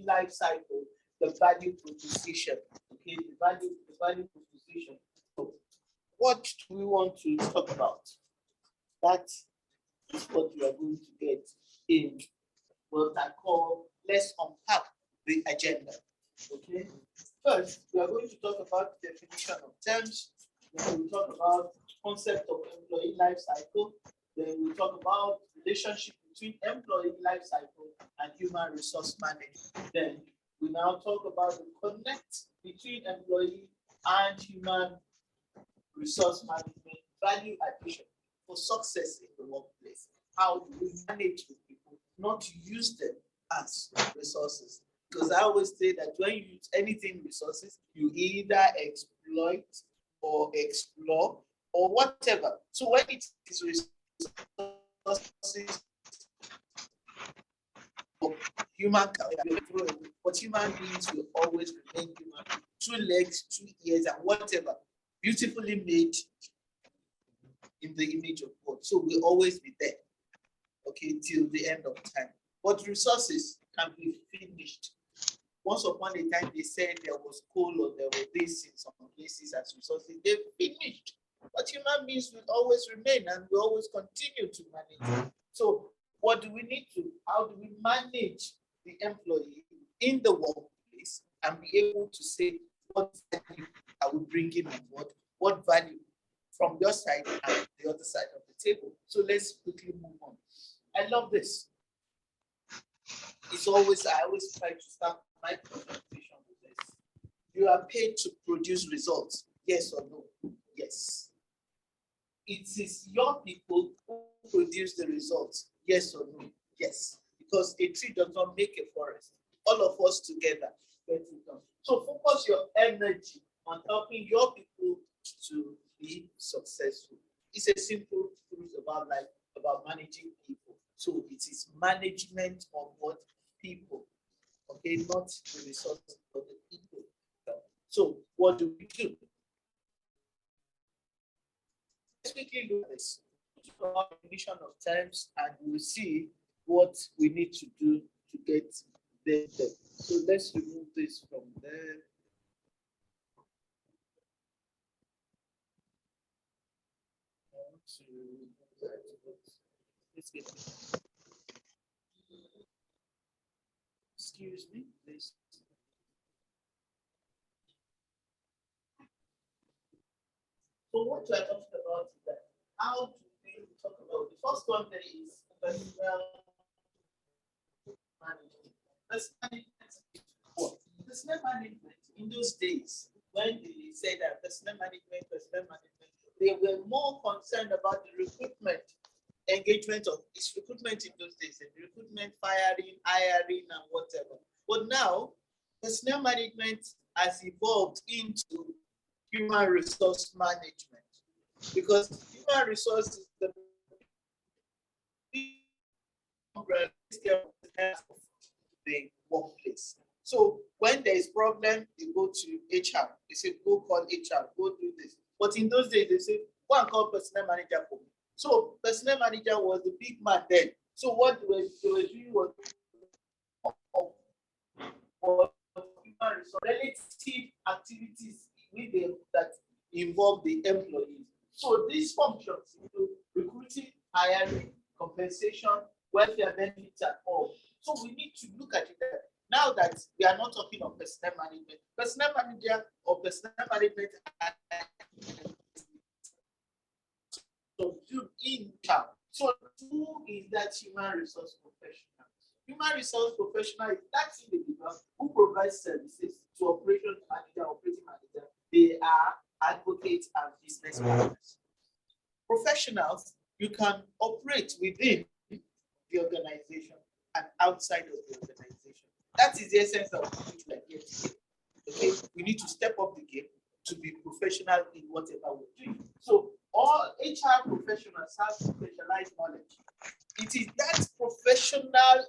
life cycle, the value proposition. Okay, the value proposition. So what do we want to talk about? That is what we are going to get in what I call let's unpack the agenda. Okay. First, we are going to talk about the definition of terms. Then we'll talk about concept of employee life cycle. Then we'll talk about relationship between employee life cycle and human resource management. Then we now talk about the connect between employee and human resource management, value addition for success in the workplace. How do we manage with people, not to use them as resources? Because I always say that when you use anything resources, you either exploit or explore or whatever. So when it is resources for human capital, but human beings will always remain human. 2 legs, 2 ears, and whatever, beautifully made in the image of God. So we'll always be there, okay, till the end of time. But resources can be finished. Once upon a time, they said there was coal or there were this in some places as resources. They've finished. But human beings will always remain and will always continue to manage. So what do we need to? How do we manage the employee in the workplace and be able to say what value I will bring in on board, what value from your side and the other side of the table. So let's quickly move on. I love this. I always try to start my presentation with this. You are paid to produce results, yes or no? Yes. It is your people who produce the results, yes or no? Yes. Because a tree does not make a forest. All of us together get it done. So focus your energy on helping your people to be successful. It's a simple truth about life, about managing people. So it is management of what people, okay, not the resources, but the people. So what do we do? Let's quickly look at this. Definition of terms, and we'll see what we need to do to get there. So let's remove this from there. Let's get it. Excuse me, please. So what we are talking about is that how do we talk about the first one there is personnel management. Personnel management in those days when they said that personnel management, they were more concerned about the recruitment, engagement of its recruitment in those days, the recruitment, firing, hiring, and whatever. But now, personnel management has evolved into human resource management, because human resource is the the workplace. So when there is problem, they go to HR. They say, go call HR, go do this. But in those days, they say, go and call personnel manager for me. So personnel manager was the big man then. So what they were doing was relative activities with them that involve the employees. So these functions include recruiting, hiring, compensation, welfare benefits, and all. So we need to look at it now that we are not talking of personnel management. Personnel manager or personnel management in town. So who is that human resource professional? Human resource professional is that individual who provides services to operations manager, operating manager. They are advocates and business partners. Professionals, you can operate within the organization and outside of the organization. That is the essence of what we are here today. Okay, we need to step up the game to be professional in whatever we're doing. So all HR professionals have specialized knowledge. It is that professional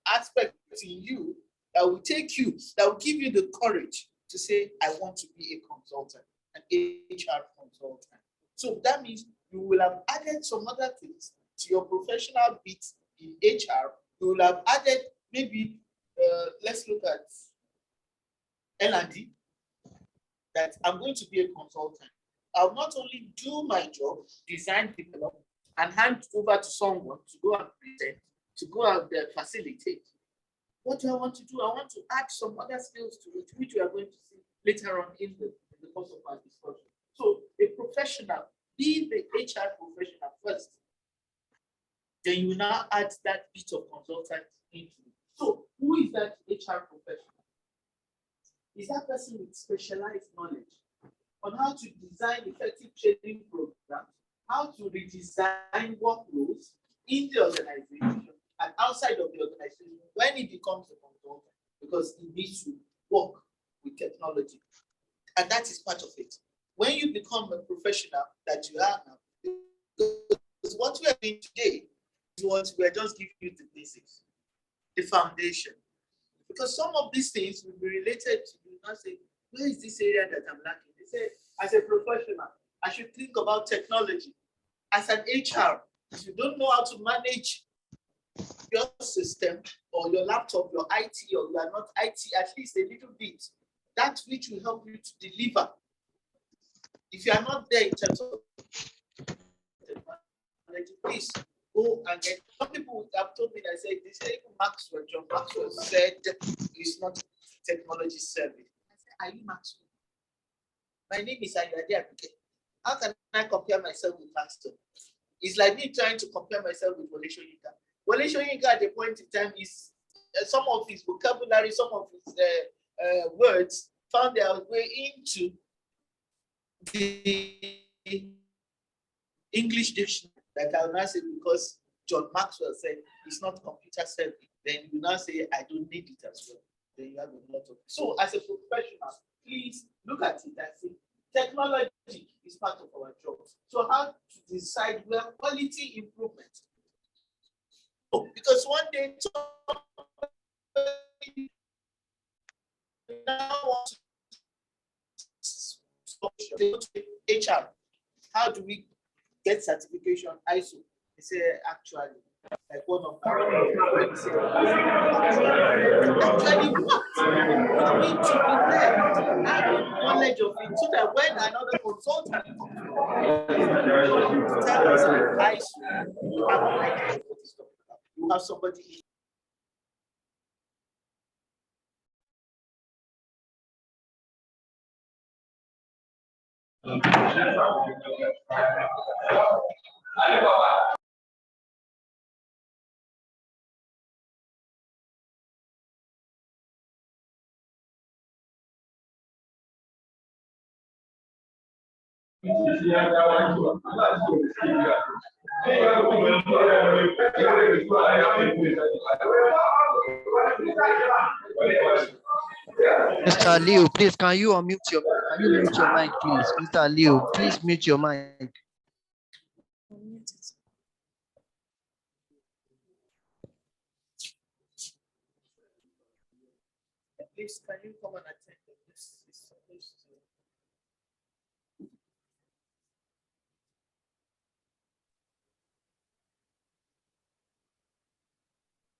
aspect in you that will take you, that will give you the courage to say, I want to be a consultant, an HR consultant. So that means you will have added some other things to your professional bits in HR. You will have added maybe let's look at L&D, that I'm going to be a consultant. I'll not only do my job, design, develop, and hand over to someone to go and present, to go and facilitate. What do I want to do? I want to add some other skills to it, which we are going to see later on in the course of our discussion. So a professional, be the HR professional first. Then you now add that bit of consultant into it. So who is that HR professional? Is that person with specialized knowledge on how to design effective training programs, how to redesign workflows in the organization and outside of the organization when it becomes a consultant, because it needs to work with technology. And that is part of it. When you become a professional that you are now, because what we are doing today is what we are just giving you the basics, the foundation. Because some of these things will be related to you now say, where is this area that I'm lacking? They say, as a professional, I should think about technology. As an HR, if you don't know how to manage your system or your laptop, your IT, or you are not IT, at least a little bit, that which will help you to deliver. If you are not there in terms of technology, please go and get. Some people have told me that say, they say Maxwell, John Maxwell said it's not technology service. I said, are you Maxwell? My name is Ayade Abike. How can I compare myself with Maxwell? It's like me trying to compare myself with Wole Soyinka. Wole Soyinka at the point in time is some of his vocabulary, some of his words found their way into the English dictionary. Like I will now say, because John Maxwell said it's not computer savvy, then you now say I don't need it as well. Then you have a lot of. So as a professional, please look at it and say technology is part of our job. So how to decide where quality improvement? Because one day now want to HR. How do we get certification ISO? They say actually, like one of our friends said, actually what? You need to be there, have knowledge of it, so that when another consultant comes, tell us ISO, you have an idea of what he's talking about. You have somebody. Mr. Liu, please, can you unmute your mic? Can you mute your mic, please? Mr. Liu, please mute your mic. Please, can you come and attend? This is supposed to.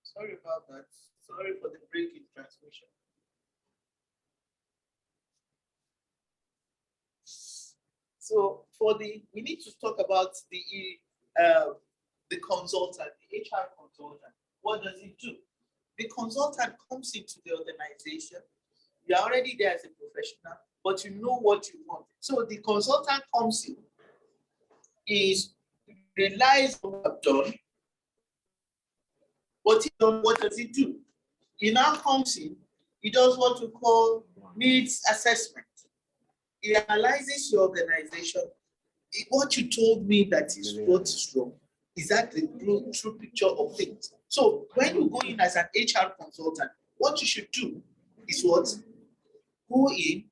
Sorry about that. Sorry for the break in transmission. So we need to talk about the consultant, the HR consultant. What does it do? The consultant comes into the organization. You're already there as a professional, but you know what you want. So the consultant comes in, relies on what I've done. What does he do? He now comes in, he does what we call needs assessment. He analyzes your organization. What you told me that is what is wrong. Is that the true picture of things? So when you go in as an HR consultant, what you should do is what? Go in,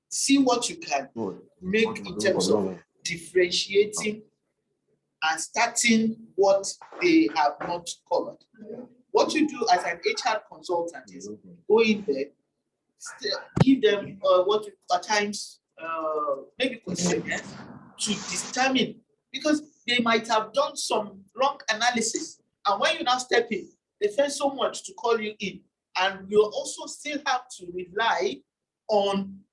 see what you can make in terms of differentiating and starting what they have not covered. What you do as an HR consultant is go in there, give them what at times maybe questionnaires to determine, because they might have done some wrong analysis, and when you now step in, they spend so much to call you in. And you also still have to rely on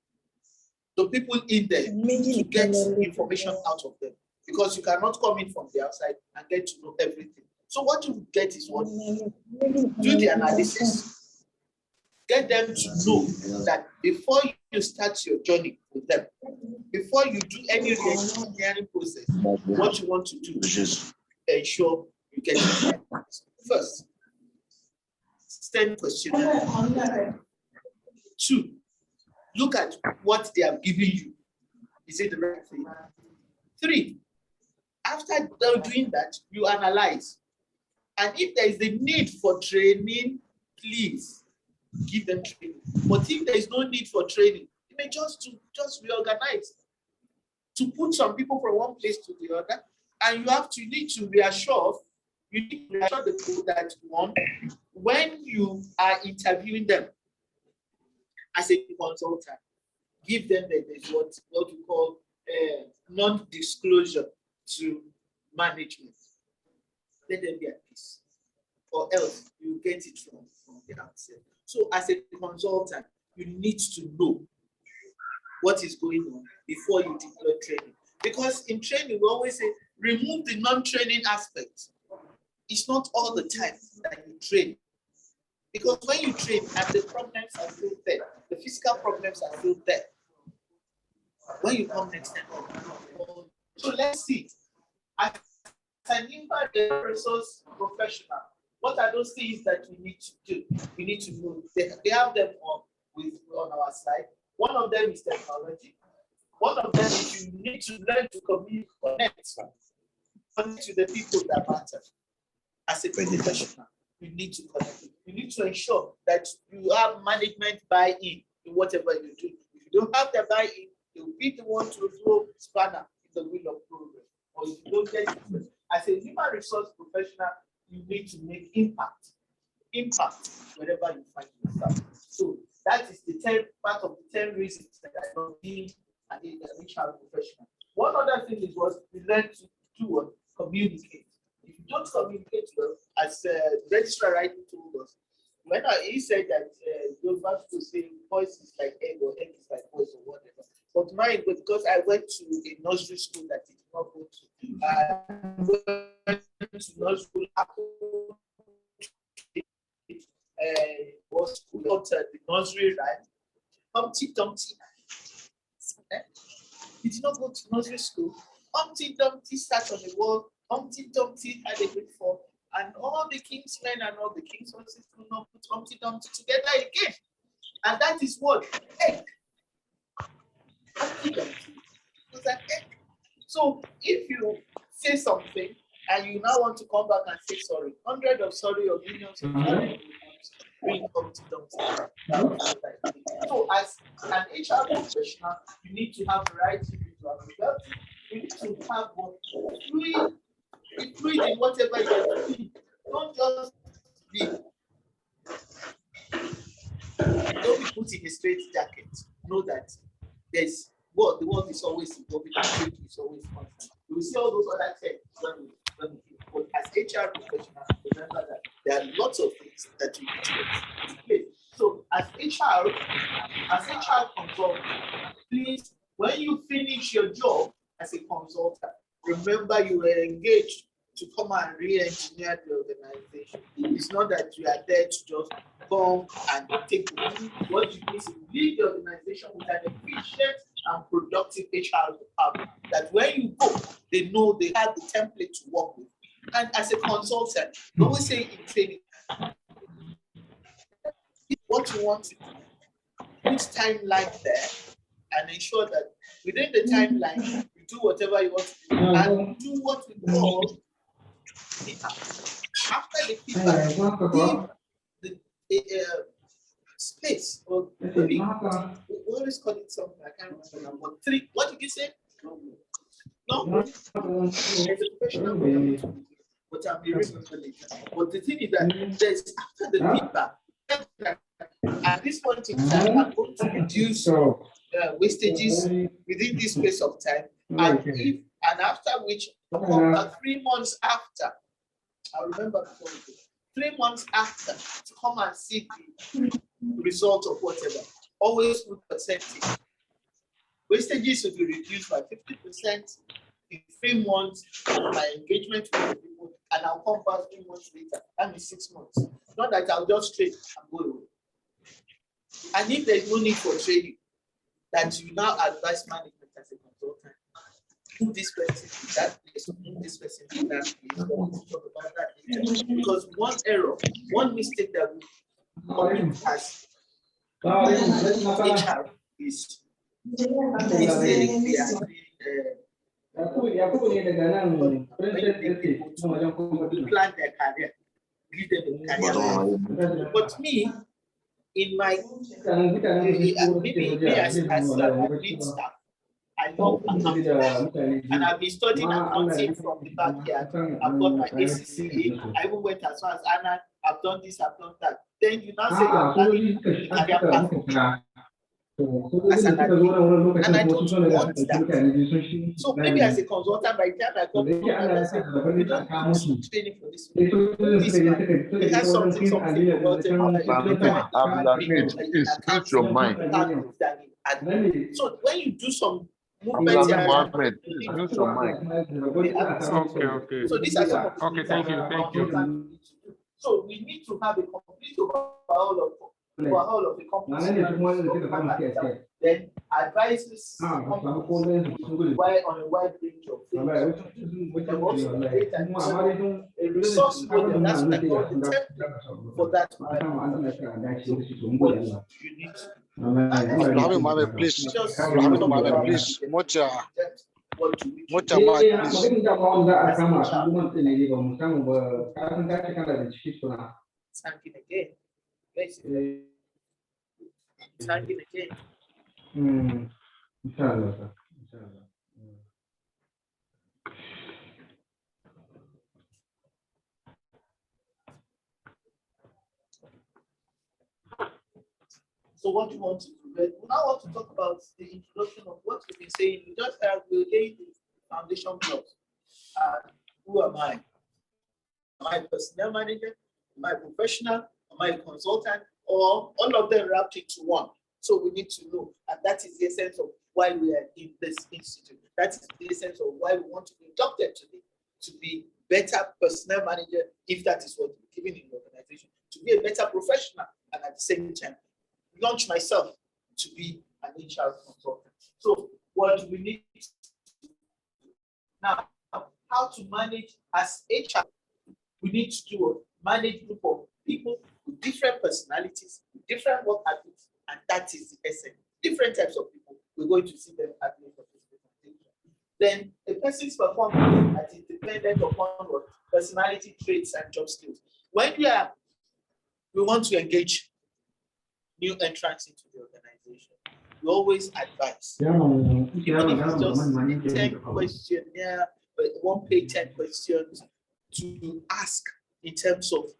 the people in there to get information out of them, because you cannot come in from the outside and get to know everything. So what you get is what? Do the analysis, get them to know that before you start your journey with them, before you do any engineering process, what you want to do is ensure you get it right. First, send questionnaire. 2, look at what they have given you. Is it the right thing? 3, after doing that, you analyze. And if there is a need for training, please give them training. But if there is no need for training, you may just reorganize to put some people from one place to the other. And you need to reassure the people that when you are interviewing them as a consultant, give them what we call non-disclosure to management. Let them be at peace, or else you get it from the outset. So as a consultant, you need to know what is going on before you deploy training. Because in training, we always say, remove the non-training aspect. It's not all the time that you train. Because when you train and the problems are still there, the physical problems are still there. When you come next time, so let's see. As an human resource professional, what are those things that we need to do? We need to know. They have them on our slide. One of them is technology. One of them is you need to learn to connect to the people that matter. As a professional, you need to connect. You need to ensure that you have management buy-in in whatever you do. If you don't have the buy-in, you'll be the one to throw spanner in the wheel of progress. Or if you don't get it, as a human resource professional, you need to make impact wherever you find yourself. So that is the part of the 10 reasons that I don't being an HR professional. One other thing is we learn to do communicate. If you don't communicate well, as the registrar rightly told us, he said that you're about to say voice is like egg or egg is like voice or whatever. But mine, because I went to a nursery school that did not go to, I went to nursery school. Was called the nursery rhyme. Humpty Dumpty. He did not go to nursery school. Humpty Dumpty sat on the wall. Humpty Dumpty had a great fall. And all the king's men and all the king's horses could not put Humpty Dumpty together again. And that is what? Egg. Humpty Dumpty was an egg. So if you say something and you now want to come back and say sorry, 100 of sorry or millions of sorry, bring Humpty Dumpty. So as an HR professional, you need to have variety, you need to have what fluid in whatever you're doing. Don't just be put in a straight jacket. Know that the world is always evolving, change is always constant. You will see all those other things when we but as HR professionals, remember that there are lots of things that you need to play. So as HR consultant, please, when you finish your job as a consultant, remember you were engaged to come and re-engineer the organization. It's not that you are there to just come and take what you need to lead the organization with an efficient and productive HR department. That when you go, they know they have the template to work with. And as a consultant, we always say in training, what you want to do, put timeline there and ensure that within the timeline, you do whatever you want to do and do what we call feedback. After the feedback, give the space or we always call it something, I can't remember. But 3, what did you say? No? As a professional, but I'm remembering later. But the thing is that there's after the feedback, at this point in time, I'm going to reduce wastages within this space of time. And after which, about 3 months after, I remember before 3 months after to come and see the result of whatever. Always put percentage. Wastages will be reduced by 50% in 3 months of my engagement with the people, and I'll come back 3 months later. That means 6 months. Not that I'll just trade and go away. And if there's no need for trading, that you now advise management as a consultant, move this person to that place, move this person to that place, or talk about that later. Because one error, one mistake that we commit as HR is saying they are doing plan their career, give them a career. But me, in my maybe as admin staff, I love accounting, and I've been studying accounting from the backyard. I've got my ACCA. I even went as far as Anna. I've done this, I've done that. Then you now say you're planning the career path as an admin, and I don't want that. So maybe as a consultant, by the time I got promoted, I said, we don't need training for this. This man, he has something about It's your mind. So when you do some movement, It's your mind. Okay. so these are some of the Okay, thank you. So we need to have a complete overhaul of the company. Then advises companies on a wide range of things. A resource model, that's what I call the template for that. What you need to Abraham Mohammed, please. Abraham Mohammed, please. Much Thanking again. Thanking again. Inshallah, sir. Inshallah. So what do you want to do? We now want to talk about the introduction of what we've been saying. We just have to lay the foundation blocks. Who am I? Am I a personnel manager? Am I a professional? Am I a consultant? Or all of them wrapped into one? So we need to know, and that is the essence of why we are in this institute. That is the essence of why we want to be inducted today, to be better personnel manager, if that is what we're given in the organization, to be a better professional, and at the same time, launch myself to be an HR consultant. So what do we need to do? Now, how to manage as HR? We need to do manage group of people with different personalities, with different work habits, and that is the essence. Different types of people. We're going to see them at the end of this presentation. Then a person's performance is dependent upon what personality traits and job skills. When we want to engage new entrants into the organization, we always advise. Even if it's just 10 questionnaire, 1 page 10 questions to ask in terms of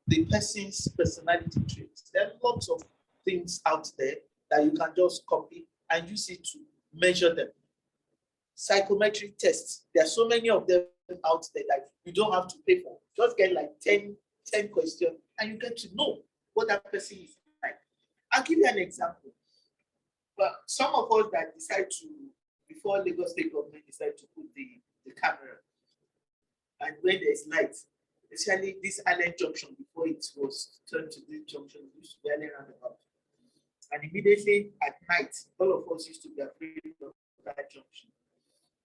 the person's personality traits. There are lots of things out there that you can just copy and use it to measure them. Psychometric tests, there are so many of them out there that you don't have to pay for. Just get like 10 questions and you get to know what that person is like. I'll give you an example. But some of us that decide to, before Lagos State government decided to put the camera, and when there's light, especially this island junction, before it was turned to this junction, it used to be island roundabout. And immediately at night, all of us used to be afraid of that junction.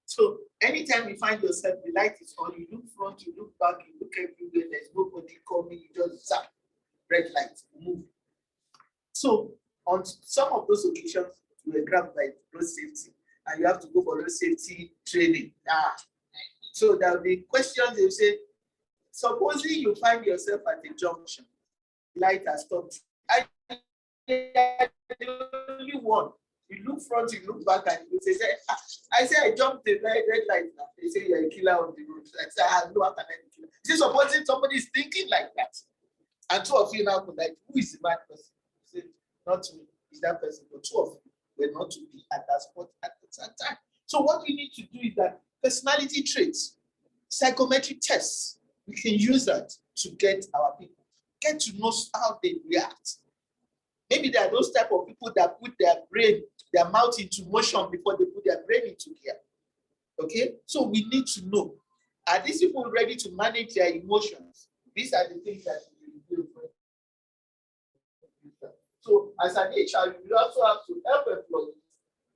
So anytime you find yourself, the light is on, you look front, you look back, you look everywhere, there's nobody coming, you just zap, red light, move. So on some of those occasions, you were grabbed by road safety, and you have to go for road safety training. So there'll be questions. They say, supposing you find yourself at a junction, light has stopped. The only one. You look front, you look back, and you say, I say I jumped the red light now. They say you're a killer on the road. I say, I know how can I be killer. See, supposing somebody is thinking like that, and two of you now could like, who is the bad person? Say, not me, it's that person. But two of you were not to be at that spot at that time. So what we need to do is that personality traits, psychometric tests, we can use that to get our people. Get to know how they react. Maybe there are those type of people that put their brain, their mouth into motion before they put their brain into gear. Okay? So we need to know, are these people ready to manage their emotions? These are the things that we do. So as an HR, you also have to help employees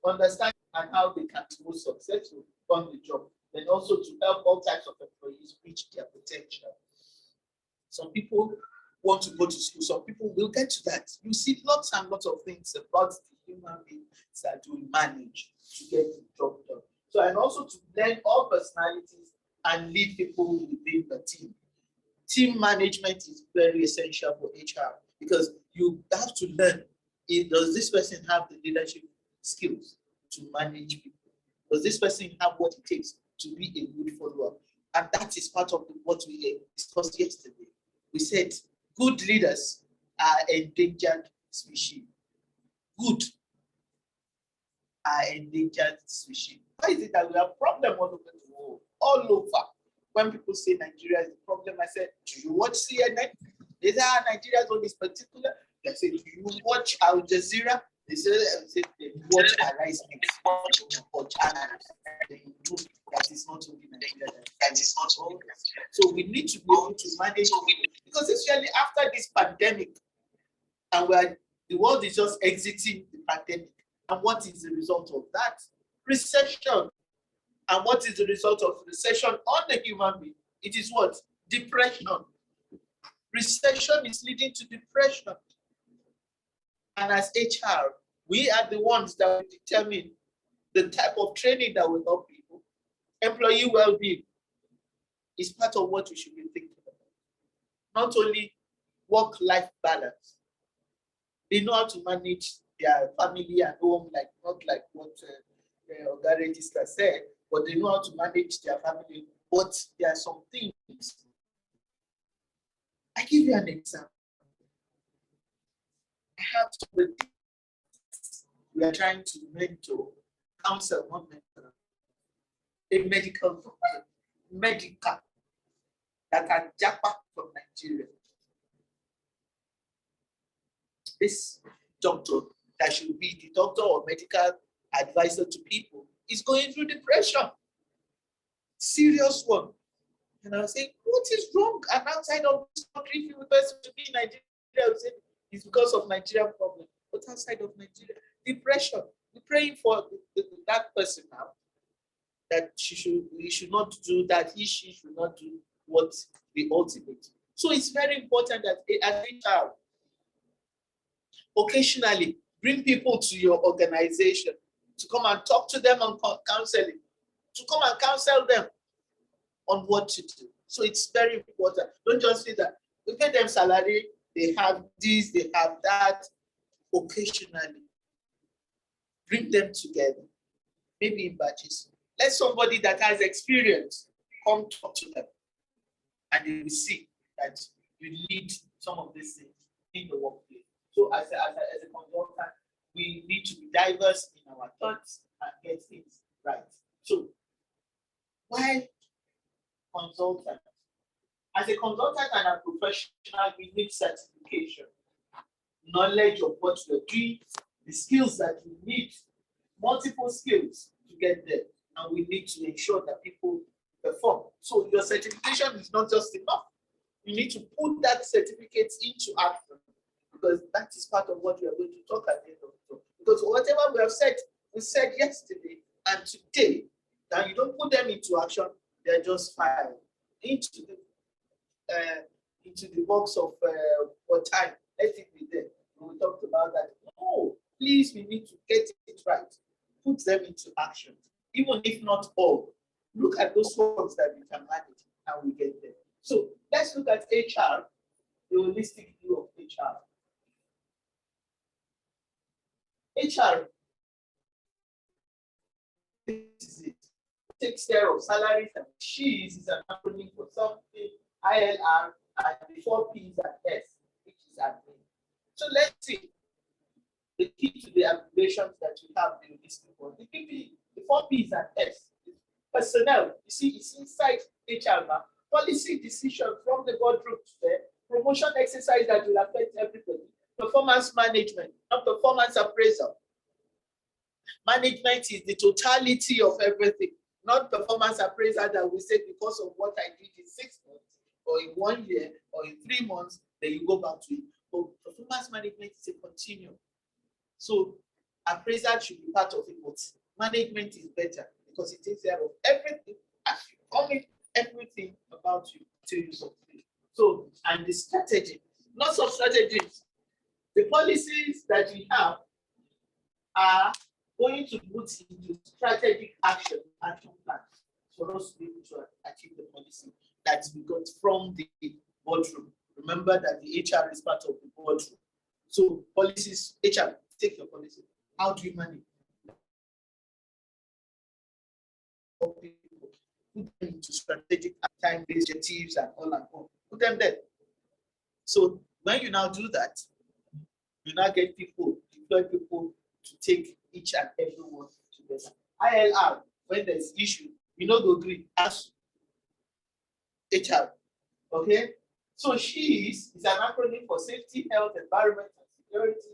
understand and how they can be most successful on the job. Then also to help all types of employees reach their potential. Some people want to go to school. Some people will get to that. You see lots and lots of things about the human beings that we manage to get the job done. So, and also to learn all personalities and lead people within the team. Team management is very essential for HR because you have to learn, does this person have the leadership skills to manage people? Does this person have what it takes to be a good follower? And that is part of what we discussed yesterday. We said good leaders are endangered species. Good are endangered species. Why is it that we have problems all over the world? All over. When people say Nigeria is the problem, I said, do you watch CNN? They say Nigeria is on this particular. They say, do you watch Al Jazeera? They say they watch Arise News or channels. They know that is not only Nigeria. That is not only. So we need to be able to manage, because especially after this pandemic, and where the world is just exiting the pandemic. And what is the result of that? Recession. And what is the result of recession on the human being? It is what? Depression. Recession is leading to depression. And as HR, we are the ones that will determine the type of training that will help people. Employee well-being is part of what we should be thinking about. Not only work-life balance. They know how to manage their family and home, not like what Oga Register said, but they know how to manage their family. But there are some things. I give you an example. I have somebody we are trying to mentor, counsel, not mentor, a medical doctor, that are Japa from Nigeria. This doctor that should be the doctor or medical advisor to people is going through depression. Serious one. And I was saying, what is wrong? And outside of this country, if you person to be in Nigeria, I would say it's because of Nigerian problem. But outside of Nigeria, depression. We're praying for that person now, that we should not do that, she should not do what the ultimate. So it's very important that as a child, occasionally bring people to your organization to come and talk to them on counseling, to come and counsel them on what to do. So it's very important. Don't just say that we pay them salary, they have this, they have that. Occasionally, bring them together, maybe in batches. Let somebody that has experience come talk to them, and they will see that you need some of these things in the workplace. So as a consultant, we need to be diverse in our thoughts and get things right. So why consultant? As a consultant and a professional, we need certification, knowledge of what we're doing, the skills that we need, multiple skills to get there. And we need to ensure that people perform. So your certification is not just enough. You need to put that certificate into action, because that is part of what we are going to talk at the end of the talk. Because whatever we said yesterday and today, now you don't put them into action, they're just filed into the box of what time. Let it be there. We talked about that. No, please, we need to get it right. Put them into action, even if not all. Look at those ones that we can manage and we get there. So let's look at HR, the holistic view of HR. HR, this is it. Takes care of salaries and she's is an acronym for something, ILR, and the 4 P's and S, which is admin. So let's see the key to the abbreviations that we have in this report. The 4 P's and S. Personnel, you see, it's inside HR now. policy decision from the boardroom today, promotion exercise that will affect everybody, performance management, not performance appraisal. Management is the totality of everything, not performance appraisal that we say because of what I did in 6 months or in 1 year or in 3 months, then you go back to it. But performance management is a continuum. So appraisal should be part of it, but management is better because it takes care of everything as you come in, everything about you till you succeed. So, and the strategy, lots of strategies. The policies that we have are going to put into strategic action plans for us to be able to achieve the policy that we got from the boardroom. Remember that the HR is part of the boardroom. So policies, HR, take your policy. How do you manage? Put them into strategic time-based objectives and all. Put them there. So when you now do that, you now get people, deploy people to take each and every one together. ILR, when there's issue, you know go agree as HR. Okay? So she is an acronym for safety, health, environment, and security.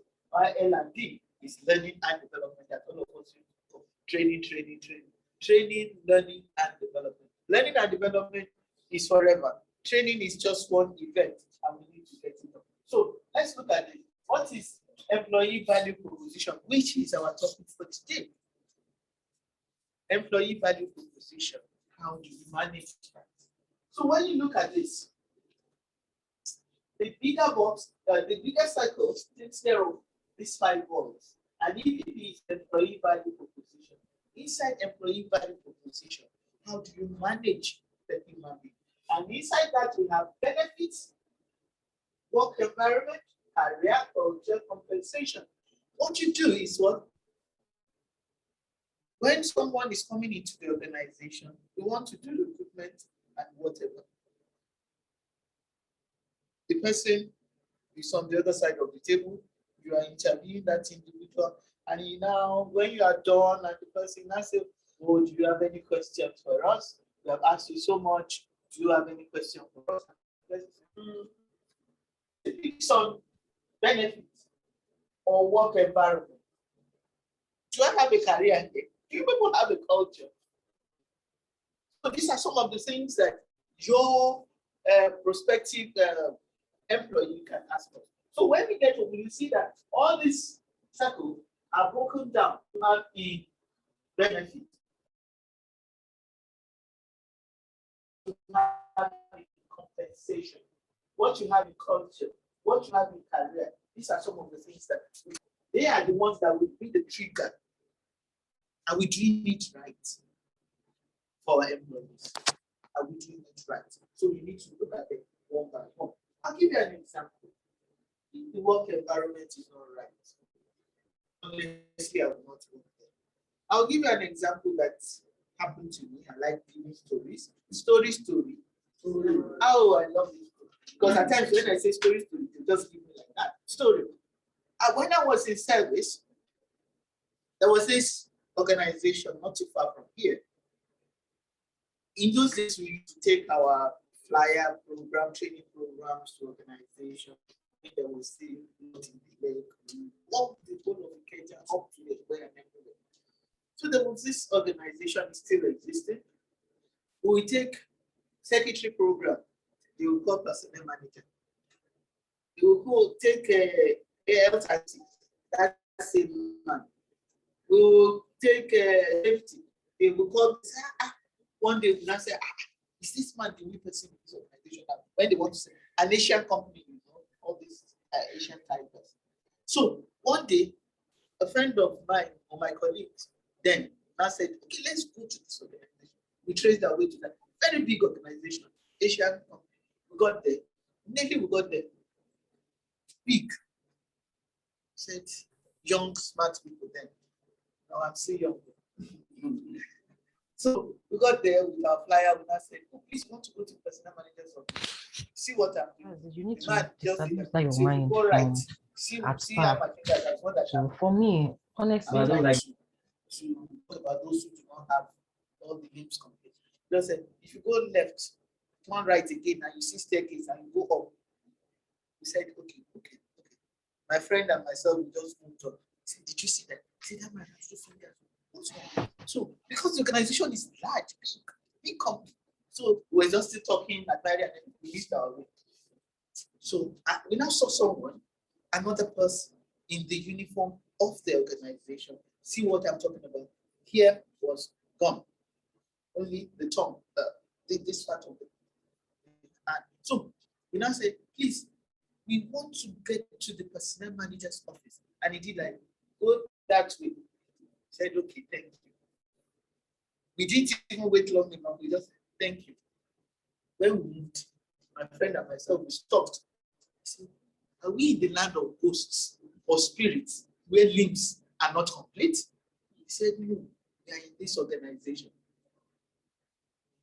L&D is learning and development. That all of us use. Training, learning, and development. Learning and development is forever. Training is just one event, and we need to get it up. So let's look at it. What is employee value proposition, which is our topic for today? Employee value proposition. How do you manage that? So when you look at this, the bigger box, the bigger circle takes care of these 5 balls. And EPP is employee value proposition. Inside employee value proposition, how do you manage the human being? And inside that, we have benefits, work environment, career, culture, compensation. What you do is what? When someone is coming into the organization, we want to do recruitment and whatever. The person is on the other side of the table. You are interviewing that individual, and you now, when you are done, and the person now says, "Oh, do you have any questions for us? We have asked you so much. Do you have any questions for us?" It's on benefits or work environment. Do I have a career here? Do you people have a culture? So these are some of the things that your prospective employee can ask us. So when we get home, you see that all these circles are broken down to have a benefit, to have a compensation, what you have in culture, what you have in career. These are some of the things that they are the ones that will be the trigger, and we doing it right for our employees. Are we doing it right? So we need to look at it one by one. I'll give you an example. If the work environment is not right, honestly, I will not work there. I'll give you an example that happened to me. I like giving stories. Story. Oh, I love it. Because at times when I say story, you just give me like that. Story. When I was in service, there was this organization not too far from here. In those days, we used to take our flyer program, training programs to organizations. There was still not in the lake, up the whole of Kenya, up to the where and everywhere. So there was this organization still existing. We take secretary program, they will call personnel manager. They will go take a health activity, that's a man. We will take safety, they will call, one day we now say, is this man the only person in this organization? When they want to say an Asian company, you know, all these Asian types. So one day, a friend of mine or my colleagues then now said, okay, let's go to this organization. We traced our way to that very big organization, Asian company. We got there. Immediately we got there. Big. Said young, smart people then. Now I'm still young. So we got there with our flyer. We now said, oh, please want to go to personal manager's office. See what I'm doing. You need The man to just establish said, that your so you mind go right. See at how start. my fingers are what I So for me, honestly, I would I like like to talk about those who do not have all the names complete. Just said, if you go left, turn right again, and you see staircase, and you go up. We said, okay. My friend and myself, we just moved on. He said, did you see that? See that man has 2 fingers. What's wrong? So, because the organization is large, big company. So, we were just still talking at night, and then we missed our way. So, we now saw someone, another person in the uniform of the organization. See what I'm talking about? Here was gone. Only the tongue, this part of it. And so, we now said, please, we want to get to the personnel manager's office. And he did like, go that way. Said, okay, thank you. We didn't even wait long enough. We just said, thank you. When we moved, my friend and myself, we stopped. We said, are we in the land of ghosts or spirits where limbs are not complete? He said, no, we are in this organization.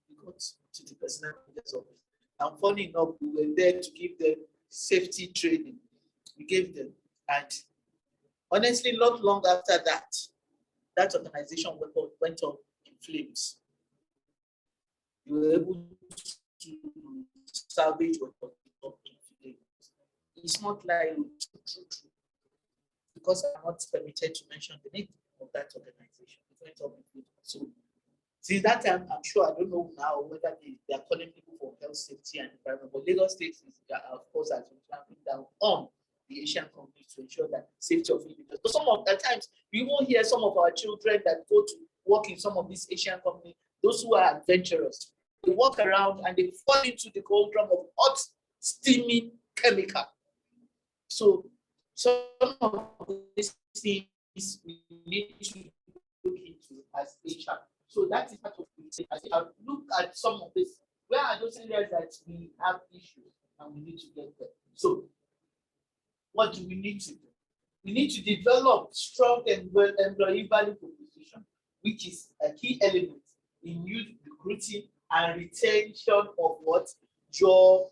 We got to the personnel manager's office. And funny enough, we were there to give them safety training. We gave them. And honestly, not long after that, that organization went up in flames. We were able to salvage what was up in flames. It's not like true. Because I'm not permitted to mention the name of that organization. It went up in flames. So since that time, I'm sure, I don't know now whether they are calling people for health, safety, and environment, but Lagos State is, of course, has been clamping down on the Asian companies to ensure that safety of individuals. So some of the times, we won't hear some of our children that go to work in some of these Asian companies, those who are adventurous, they walk around and they fall into the cauldron of hot, steaming chemical. So some of these things we need to look into as HR. So that is part of it. As I look at some of this, where are those areas that we have issues and we need to get there? So, what do we need to do? We need to develop strong employee value proposition, which is a key element in youth recruiting and retention of what? Your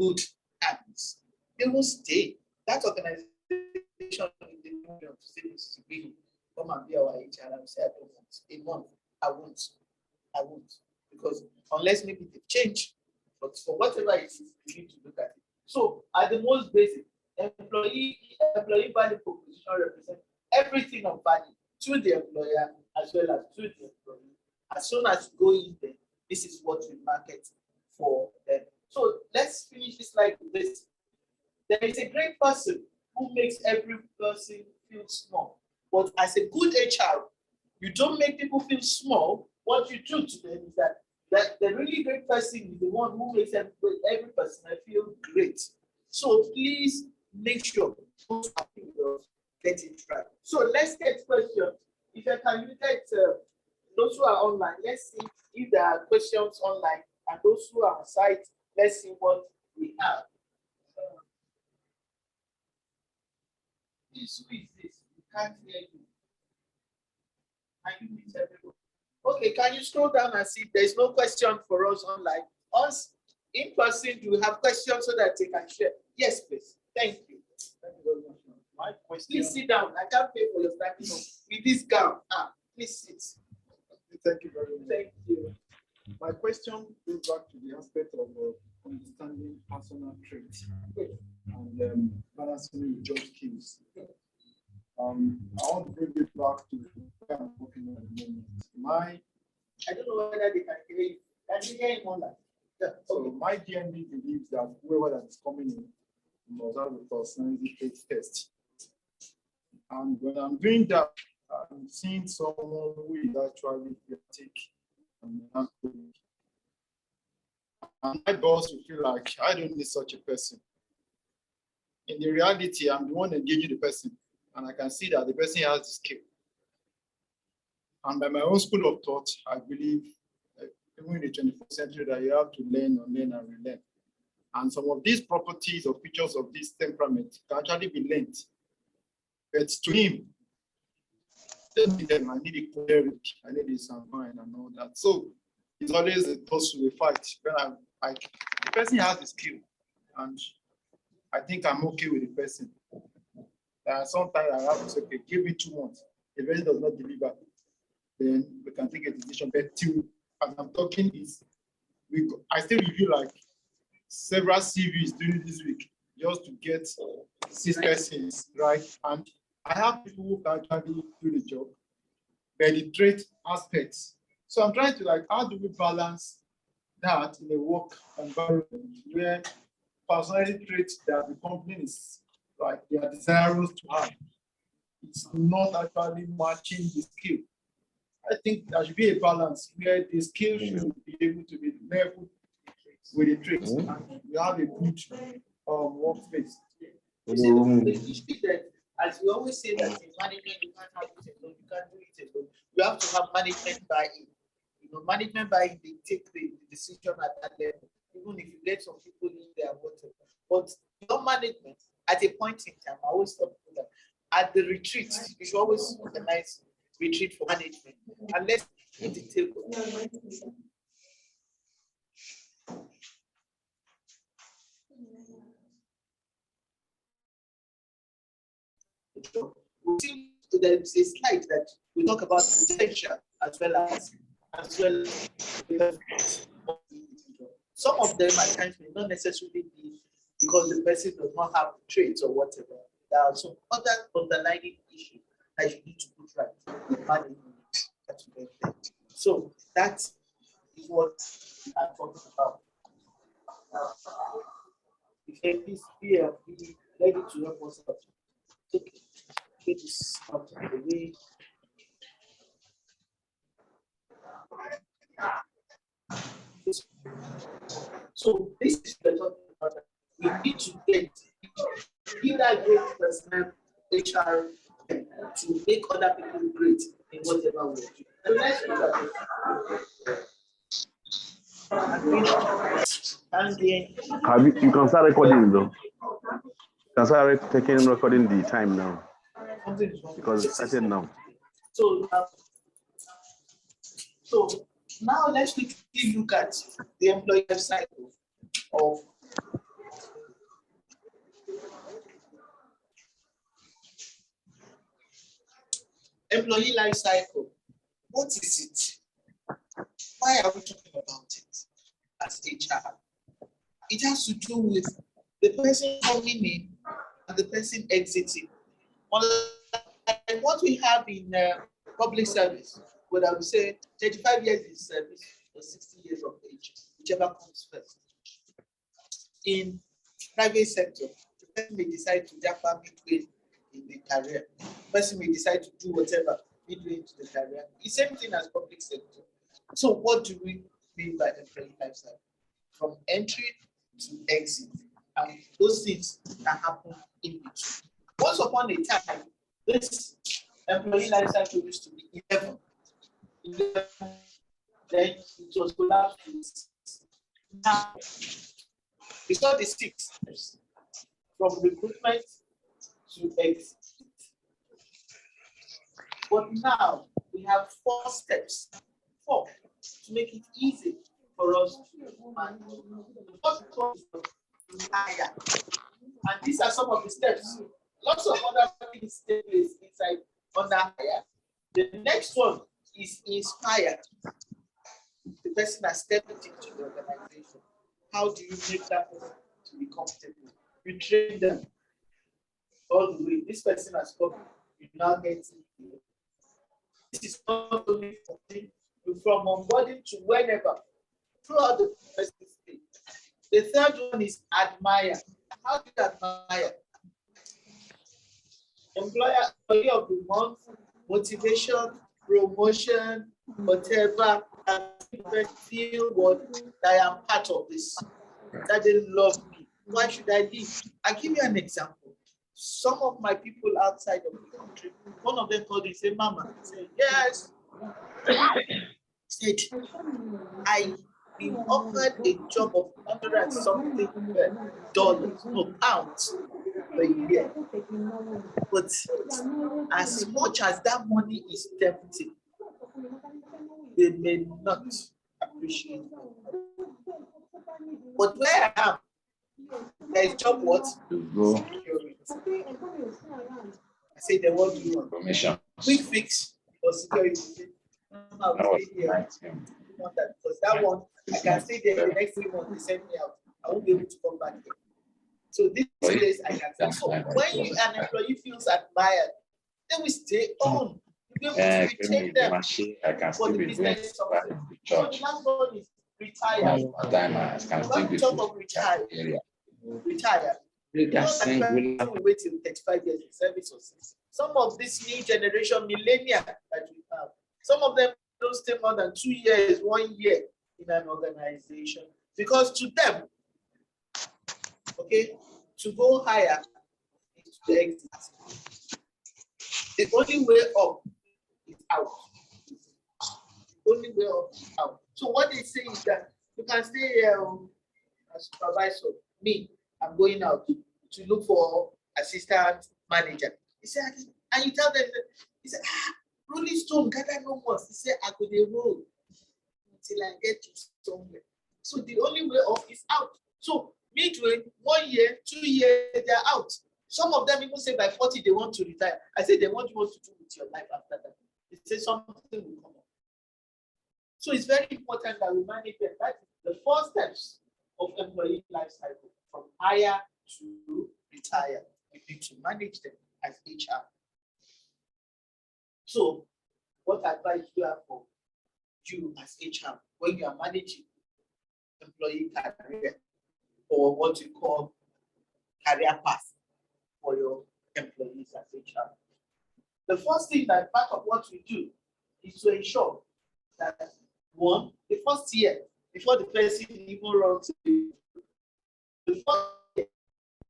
good habits. They will stay. That organization in the movement of cities to be come and be our HR and say, I don't want a month. I won't. Because unless maybe they change, but for whatever it is, we need to look at it. So at the most basic, employee value proposition represents everything of value to the employer as well as to the employee. As soon as you go in there, this is what we market for them. So let's finish this slide with this. There is a great person who makes every person feel small. But as a good HR, you don't make people feel small. What you do to them is that the really great person is the one who makes every person feel great. So please make sure those get it right. So let's get questions. If I can you get those who are online, let's see if there are questions online, and those who are on site, let's see what we have. Please, who is this? We can't hear you. Can you meet everyone? Okay, can you scroll down and see if there's no question for us online? Us in person, do you have questions so that they can share? Yes, please. Thank you. Thank you very much. My question. Please sit down. I can't pay for your standing up with this gown. Please sit. Thank you very much. Thank you. My question goes back to the aspect of understanding personal traits and balancing with job skills. I want to bring it back to where I'm working at the moment. I don't know whether they can hear you. Can you hear him online? Yeah. So my DMD believes that whoever that is coming in must have a personality trait test. And when I'm doing that, I'm seeing someone who is actually erratic and my boss will feel like I don't need such a person. In the reality, I'm the one engaging the person, and I can see that the person has the skill. And by my own school of thought, I believe, even in the 21st century, that you have to learn and relearn. And some of these properties or features of this temperament can actually be learned. But to him, I need a choleric, I need a sanguine and all that. So it's always a toss to a fight. When the person has the skill, and I think I'm okay with the person. Sometimes I have to say, okay, give me 2 months. If the person does not deliver, then we can take a decision. But till, as I'm talking, is I still review like several CVs during this week just to get 6 persons, right? And I have people who can actually do the job, but the trait aspects. So I'm trying to like, how do we balance that in a work environment where personality traits that the company is like they are desirous to have, it's not actually matching the skill. I think there should be a balance where the skill should be able to be level with the traits. And we have a good workspace. You see, the issue that, as we always say that in management, you can't have it alone, you can't do it alone. You have to have management buy-in. You know, management buy-in, they take the decision at that level, even if you let some people in there, whatever. But your management, at a point in time, I always tell people that at the retreat, you should always organize retreat for management. And let's hit the table. We see there's a slide that we talk about potential as well as some of them at times may not necessarily be because the person does not have traits or whatever. There are some other underlying issues that you need to put right. So that is what I'm talking about. If you please be ready to help us out. Okay. Get this out of the way. So this is the talking about. We need to get either great personnel HR to make other people great in whatever we do. So let's look at it. You can start recording though. You can start recording the time now. Because it's starting now. So now let's quickly look at the employee life cycle of employee life cycle. What is it? Why are we talking about it as HR? It has to do with the person coming in and the person exiting. And what we have in public service, whether we say 35 years in service or 60 years of age, whichever comes first. In private sector, the person may decide to jump midway in the career. The person may decide to do whatever midway into the career. It's the same thing as public sector. So what do we mean by employee life cycle? From entry to exit. And those things can happen in between. Once upon a time, this employee life cycle used to be 11. Then it was collapsed to 6. Now, it's not the 6 steps from recruitment to exit. But now we have 4 steps. 4 to make it easy for us to manage. The first one is hire. And these are some of the steps. Lots of other things take place inside under hire. The next one is inspire. The person has stepped into the organization. How do you make that person to be comfortable? You train them all the way. This person has come, you now get it. This is not only from onboarding to whenever, throughout the person's stage. The third one is admire. How do you admire? Employee of the month, motivation, promotion, whatever, and people feel what I am part of this, that they love me. Why should I leave? I'll give you an example. Some of my people outside of the country, one of them called me, say, Mama, I said, yes. He said, I've been offered a job of $100 and something dollars, no pounds per year. But as much as that money is tempting, they may not appreciate it. But where I am, there is job what? Security. I say they want to do quick fix for security. want that because that one I can stay there the next 3 months. They send me out. I won't be able to come back here. So this place I can say. So when you an employee feels admired, they will stay on. You'll be able to retain them for the business success. So the last one is retire. When we talk of retire. You know that people wait till 35 years in service or 6. Some of this new generation millennial that we have, some of them don't stay more than 2 years, 1 year in an organization because to them, okay, to go higher is to exit. The only way up is out. The only way up is out. So what they say is that you can stay here as supervisor. Me, I'm going out to look for assistant manager. He said, and you tell them, he said, Rolling Stone, gather no more. He said, I could roll until I get to somewhere. So the only way off is out. So midway, 1 year, 2 years, they're out. Some of them even say by 40 they want to retire. I say, then what do you want to do with your life after that? They say something will come up. So it's very important that we manage them. That is the first steps of employee life cycle, from hire to retire. We need to manage them as HR. So what advice do you have for you as HR when you are managing employee career, or what you call career path for your employees as HR? The first thing that part of what we do is to ensure that one, the first year, before the person even runs, the first year,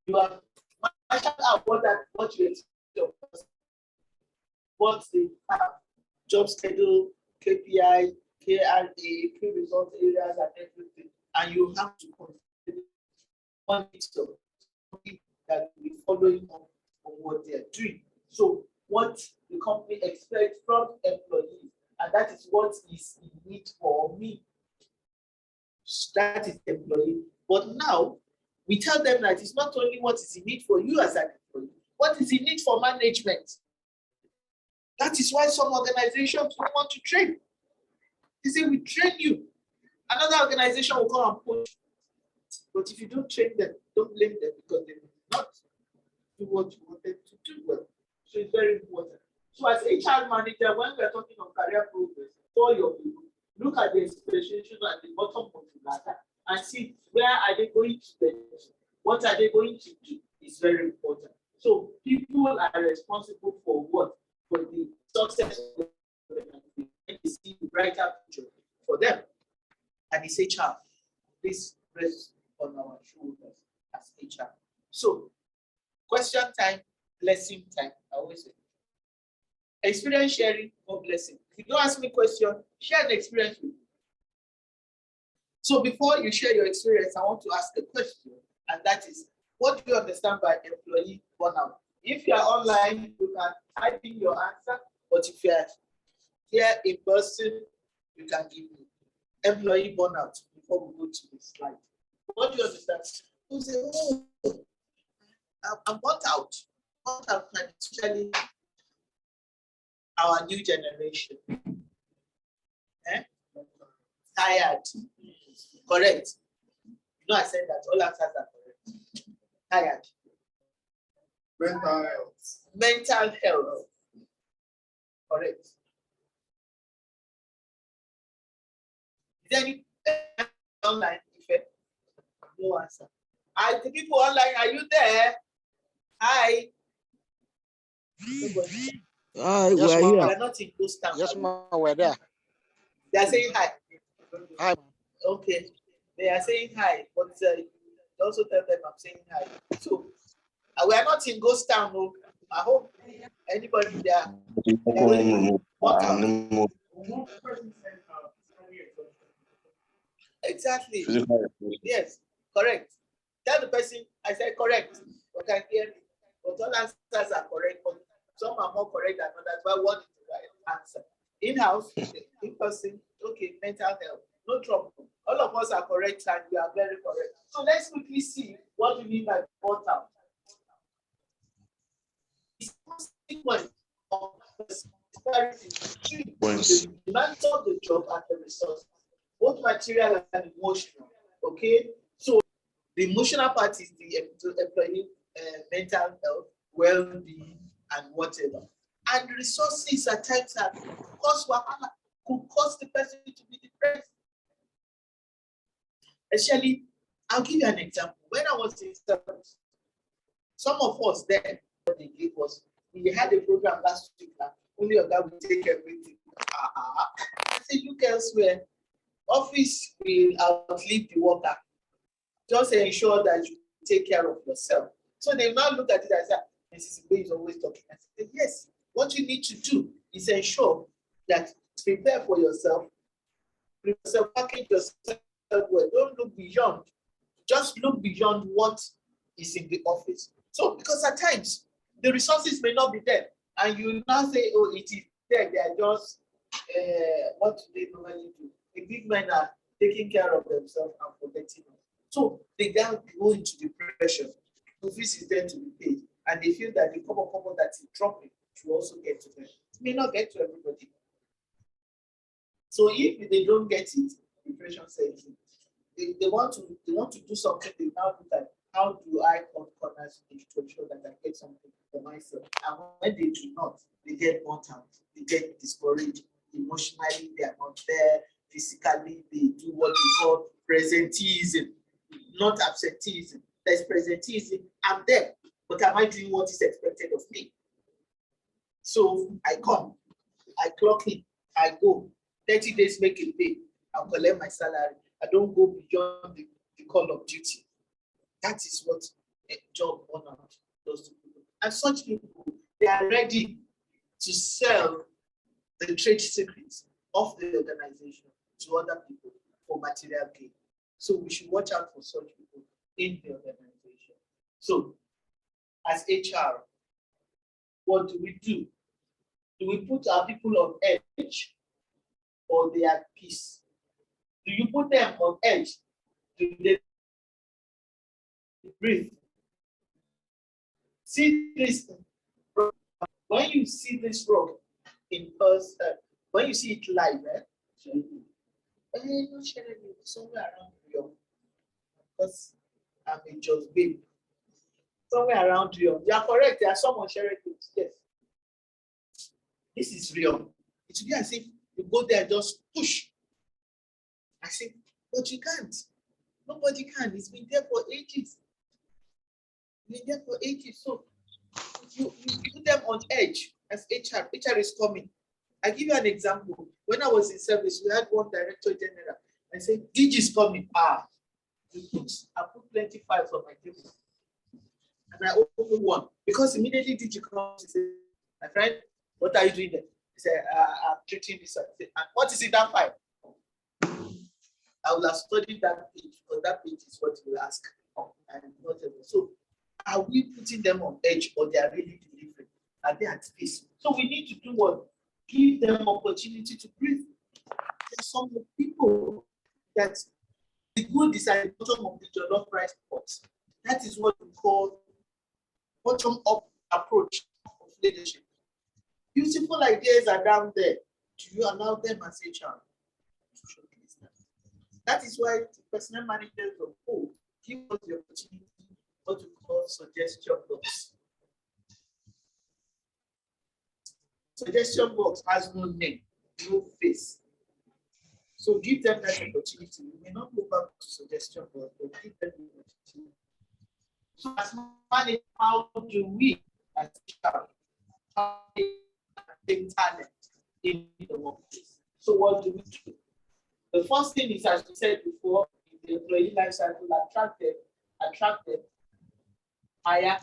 you are marshaled out what you expect of us, what they have, job schedule, KPI, KRA, key result areas, and everything. And you have to monitor that we following up on what they are doing. So what the company expects from employees, and that is what is in need for me. That is employee. But now we tell them that it's not only what is in need for you as an employee, what is in need for management. That is why some organizations don't want to train. They say, we train you. Another organization will come and push. But if you don't train them, don't blame them because they will not do what you want them to do well. So it's very important. So as HR manager, when we're talking of career progress for your people, look at the expectations at the bottom of the ladder and see where are they going to get, what are they going to do. It's very important. So people are responsible for what? For the success of the company. And they see the brighter future for them. And it's HR. This rests on our shoulders as HR. So question time, blessing time. I always say. Experience sharing or blessing. If you don't ask me a question, share the experience with me. So before you share your experience, I want to ask a question, and that is, what do you understand by employee burnout? If you are online, you can type in your answer, but if you are here in person, you can give me employee burnout before we go to the slide. What do you understand? You say, oh, I'm burnt out. Burnt out, especially our new generation. Tired. Correct. You know, I said that all answers are correct. Tired. Mental health. Mental health. Correct. Is there any online effect? No answer. The people online, are you there? Hi. Nobody. Yes, we are ma'am. We here. are not in those towns. Yes, ma'am. We're there. They are saying hi. Hi. Okay. They are saying hi, but also tell them I'm saying hi. So we are not in ghost town. No. I hope anybody there. Exactly. Yes, correct. Tell the person I said correct. But can hear me. But all answers are correct, but some are more correct than others. But what is the right answer? In-house, in person, okay, mental health, no trouble. All of us are correct and we are very correct. So let's quickly see what we mean by burnout. It's a sequence of disparity between the demands of the job and the resources. both material and emotional. Okay, so the emotional part is the employee mental health, well-being, and whatever. And resources at times are could cause the person to be depressed. Actually, I'll give you an example. When I was in service, some of us then, what they gave us, we had a program last week now, only of that will take everything. I said, look elsewhere. Office will outlive the worker. Just ensure that you take care of yourself. So they now look at it and say, Mrs. Ibe is always talking. I said, yes, what you need to do is ensure that prepare for yourself, package yourself well. Don't look beyond. Just look beyond what is in the office. So, because at times the resources may not be there, and you now say, oh, it is there. They are just what do they normally do? The big men are taking care of themselves and forgetting. So they then go into depression. Office is there to be paid, and they feel that the couple that is dropping should also get to them. It may not get to everybody. So if they don't get it, depression sets in. They want to do something. They now look at how do I cut corners to ensure that I get something for myself. And when they do not, they get burnt out. They get discouraged. Emotionally, they are not there. Physically, they do what we call presenteeism, not absenteeism. There's presenteeism. I'm there, but am I doing what is expected of me? So I come, I clock in, I go. 30 days make a pay. I'll collect my salary. I don't go beyond the call of duty. That is what a job burnout does to people. And such people, they are ready to sell the trade secrets of the organization to other people for material gain. So we should watch out for such people in the organization. So as HR, what do we do? Do we put our people on edge or they are at peace? Do you put them on edge? Do they breathe? See this, when you see this rock in person, when you see it live, somewhere around you, because I'm a just babe. Somewhere around you. You are correct, there are some on sharing things. Yes. This is real. It should be as if you go there and just push. I say, but you can't. Nobody can. It's been there for ages. So you put them on edge as HR. HR is coming. I give you an example. When I was in service, we had one director general. I said, DG is coming. I put plenty files on my table. And I open one. Because immediately DG comes and says, my friend, what are you doing there? He said, I'm treating this. I said, and what is in that file? I will have studied that page because that page is what you ask. And whatever. So are we putting them on edge or they are really delivering? Are they at peace? So we need to do what? Give them opportunity to breathe. There's some people that the good is at the bottom of the jollof rice pot. That is what we call bottom-up approach of leadership. Beautiful ideas are down there. Do you allow them as HR to showcase that? That is why the personnel managers of whole give us the opportunity what we call suggestion box. Suggestion box has no name, no face. So give them that opportunity. We may not go back to suggestion box, but give them the opportunity. So as managers, how do we as HR take talent in the workplace? So what do we do? The first thing is, as we said before, the employee life cycle, attract them, hire.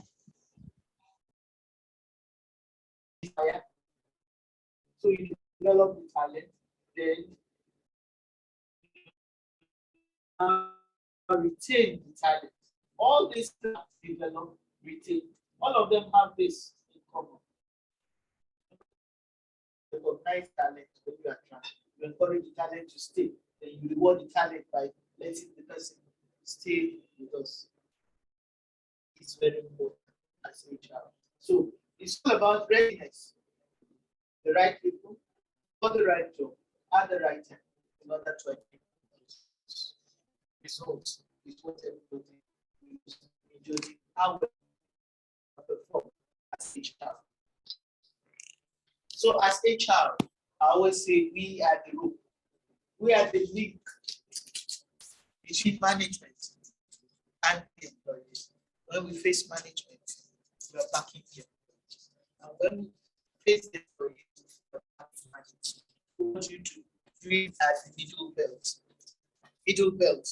So you develop the talent, then retain the talent. All these things develop, retain. All of them have this in common. Recognize talent when you attract. You encourage the talent to stay. Then you reward the talent by letting the person stay with us. It's very important as HR. So it's all about readiness. The right people for the right job at the right time in order to achieve results is what everybody is judging how well we perform as HR. So as HR, I always say we are the rope. We are the link between management and the employees. When we face management, we are backing the employees. And when we face the employees, we are backing management. We want you to do it as the middle belt. Middle belt,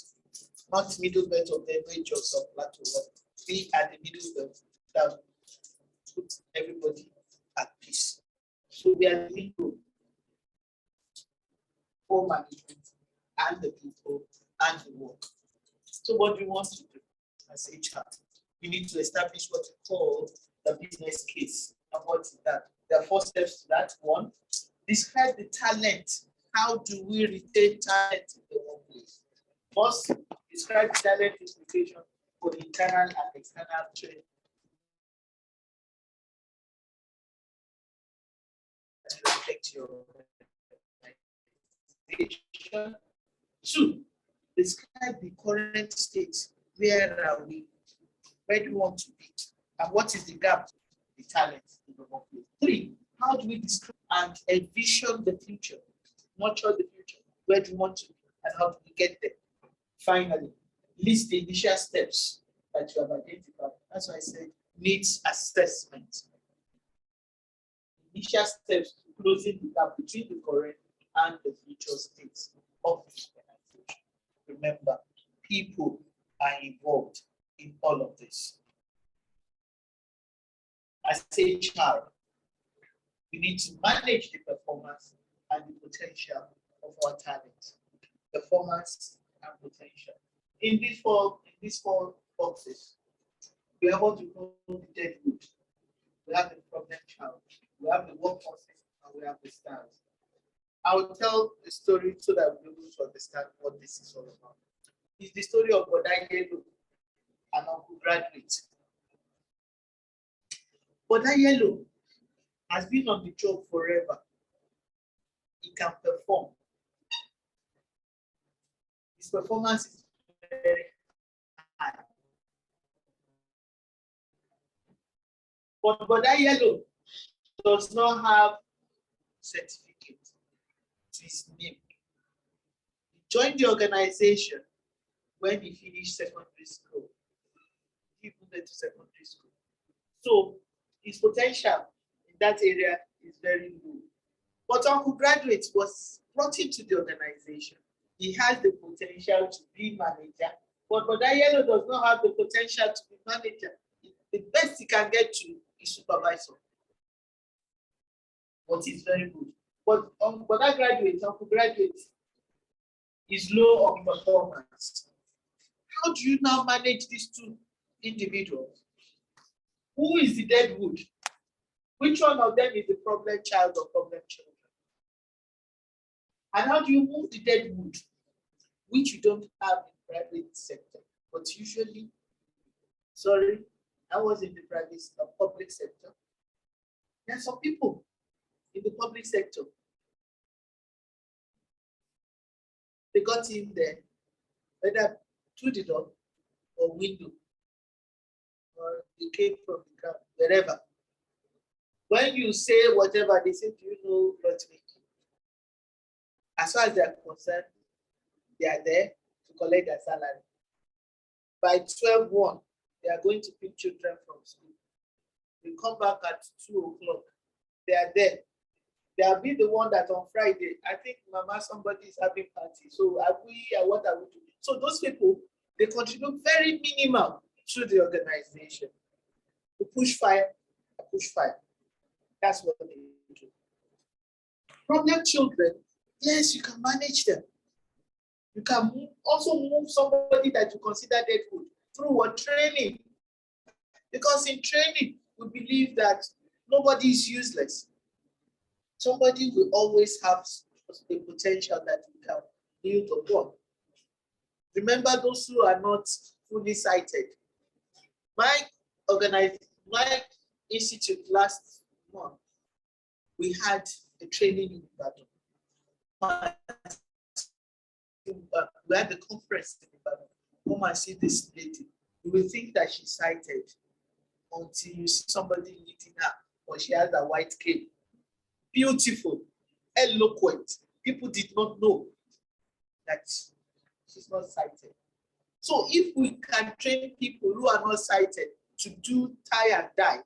not middle belt of the majors of plateau. We are the middle belt that put everybody at peace. So we are the link group for management and the people and the work. So what do we want to do as HR? We need to establish what we call the business case. And what is that? There are 4 steps to that. 1, describe the talent. How do we retain talent in the workplace? First, describe talent implication for the internal and external training. Reflect your organization. 2, describe the current state. Where are we? Where do we want to be? And what is the gap? The talent in the workplace. 3, how do we describe and envision the future? Nurture the future. Where do we want to be? And how do we get there? Finally, list the initial steps that you have identified. That's why I said needs assessment. Initial steps to closing the gap between the current and the future states of the organization. Remember, people are involved in all of this. As HR, we need to manage the performance and the potential of our talent. Performance and potential. In these four boxes, we have what we call the deadwood. We have the problem child. We have the workforces, and we have the stars. I will tell the story so that we'll be able to understand what this is all about. It's the story of Boda Yellow, an uncle graduate. Boda Yellow has been on the job forever. He can perform. His performance is very high. But Boda Yellow does not have certificate to his name. He joined the organization when he finished secondary school. He moved to secondary school. So his potential in that area is very low. But Uncle Graduate was brought into the organization. He has the potential to be manager, but Boda Yellow does not have the potential to be manager. The best he can get to is supervisor. But he's very good. But Boda Graduate, Uncle Graduate is low on performance. How do you now manage these 2 individuals? Who is the deadwood? Which one of them is the problem child or problem children? And how do you move the deadwood, which you don't have in the private sector? But usually, I was in the public sector. There are some people in the public sector. They got in there, whether through the door or window, or they came from the ground, wherever. When you say whatever, they say, do you know what we do? As far as they are concerned, they are there to collect their salary. By 12:01, they are going to pick children from school. They come back at 2:00. They are there. They'll be the one that on Friday, I think Mama, somebody is having party. So what are we doing? So those people, they contribute very minimal to the organization. To push fire. That's what they do. Problem children, yes, you can manage them. You can also move somebody that you consider deadwood through what training. Because in training, we believe that nobody is useless. Somebody will always have a potential that we can build upon. Remember those who are not fully sighted. My institute last month, we had a training in Ibadan. we had the conference in Ibadan. Come and see this lady. You will think that she's sighted until you see somebody meeting her, or she has a white cape. Beautiful, eloquent. People did not know that she's not sighted. So if we can train people who are not sighted to do tie and dye,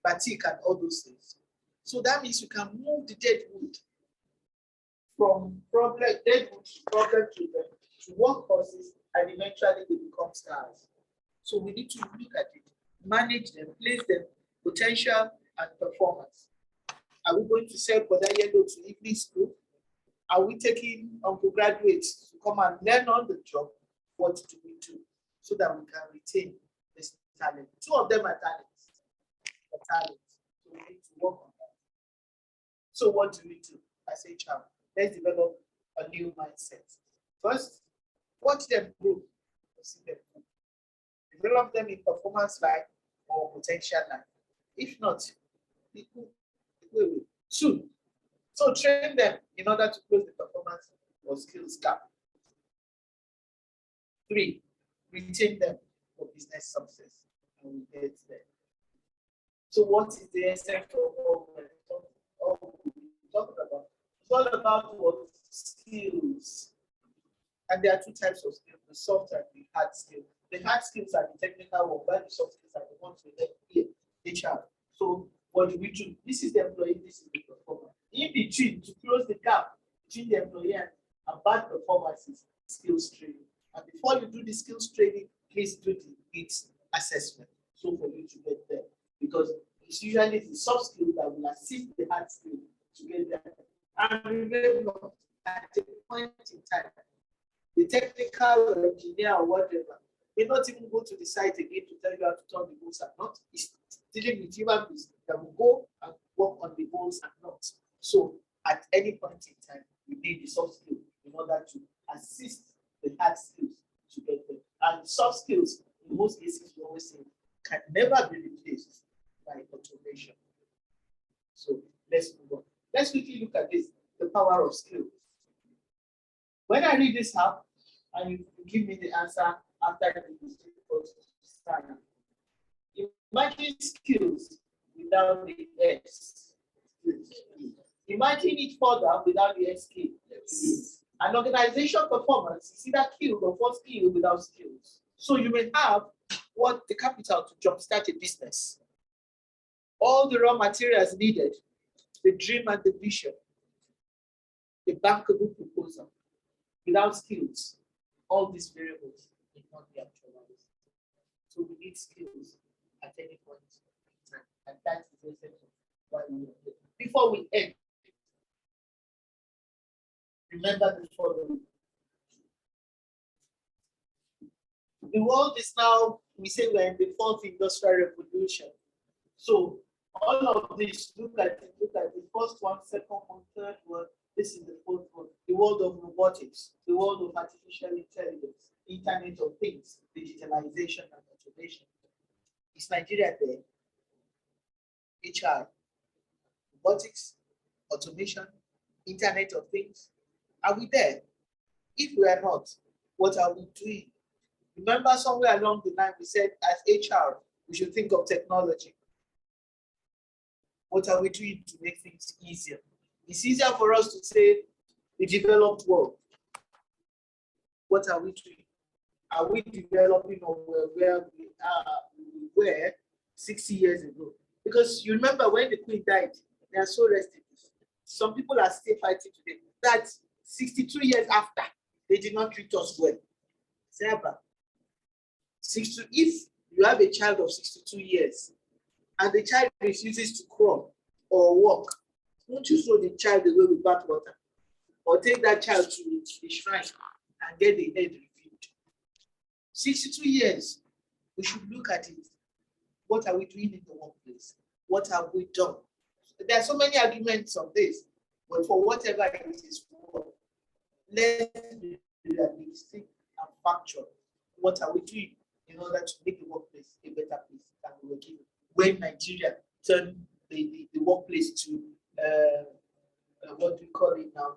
batik and all those things, so that means you can move the dead wood from dead wood to problem children to workhorses, and eventually they become stars. So we need to look at it, manage them, place them, potential and performance. Are we going to sell Koda Yellow to evening school? Are we taking undergraduates to come and learn on the job? What do we do so that we can retain this talent? Two of them are talents. So we need to work on that. So what do we do as HR? Let's develop a new mindset. First, watch them grow. See them grow. Develop them in performance line or potential line. If not, people will. Two, so train them in order to close the performance or skills gap. Three, retain them for business success, and we get there. So what is the essence of all we're talking about? It's all about what skills. And there are two types of skills, the soft and the hard skills. The hard skills are the technical one, while the soft skills are the ones we learn here, HR. So what do we do? This is the employee, this is the performer. In between, to close the gap between the employee and bad performances, skills training. And before you do the skills training, please do the needs assessment. So for you to get there, because it's usually the soft skills that will assist the hard skills to get there. And remember, at a point in time, the technical engineer or whatever may not even go to the site again to tell you how to turn the bolts and not. It's dealing with human beings that will go and work on the bolts and not. So at any point in time, we need the soft skills in order to assist the hard skills to get there. And the soft skills, in most cases, we always say, can never be replaced by automation. So let's move on. Let's quickly look at this, the power of skills. When I read this out, and you give me the answer after the start. Imagine skills without the S. Imagine it further without the SK. An organization performance is either killed or for skill without skills. So you may have what the capital to jumpstart a business. All the raw materials needed, the dream and the vision, the bankable proposal. Without skills, all these variables will not be actualized. So we need skills at any point in time. And that's the essence of why we are here. Before we end, remember the following. The world is now, we say we're in the fourth industrial revolution. So all of this, look at the first one, second one, third one, this is the fourth one. The world of robotics, the world of artificial intelligence, Internet of Things, digitalization and automation. Is Nigeria there? HR, robotics, automation, Internet of Things. Are we there? If we are not, what are we doing? Remember somewhere along the line we said as HR, we should think of technology. What are we doing to make things easier? It's easier for us to say the developed world. What are we doing? Are we developing where we were 60 years ago? Because you remember when the Queen died, they are so rested. Some people are still fighting today. That's 62 years after, they did not treat us well. If you have a child of 62 years and the child refuses to crawl or walk, won't you throw the child away with bathwater? Or take that child to the shrine and get the head reviewed? 62 years, we should look at it. What are we doing in the workplace? What have we done? There are so many arguments on this, but for whatever it is for, let's be realistic and factual. What are we doing in order to make the workplace a better place than we were given? When Nigeria turned the workplace to what do we call it now?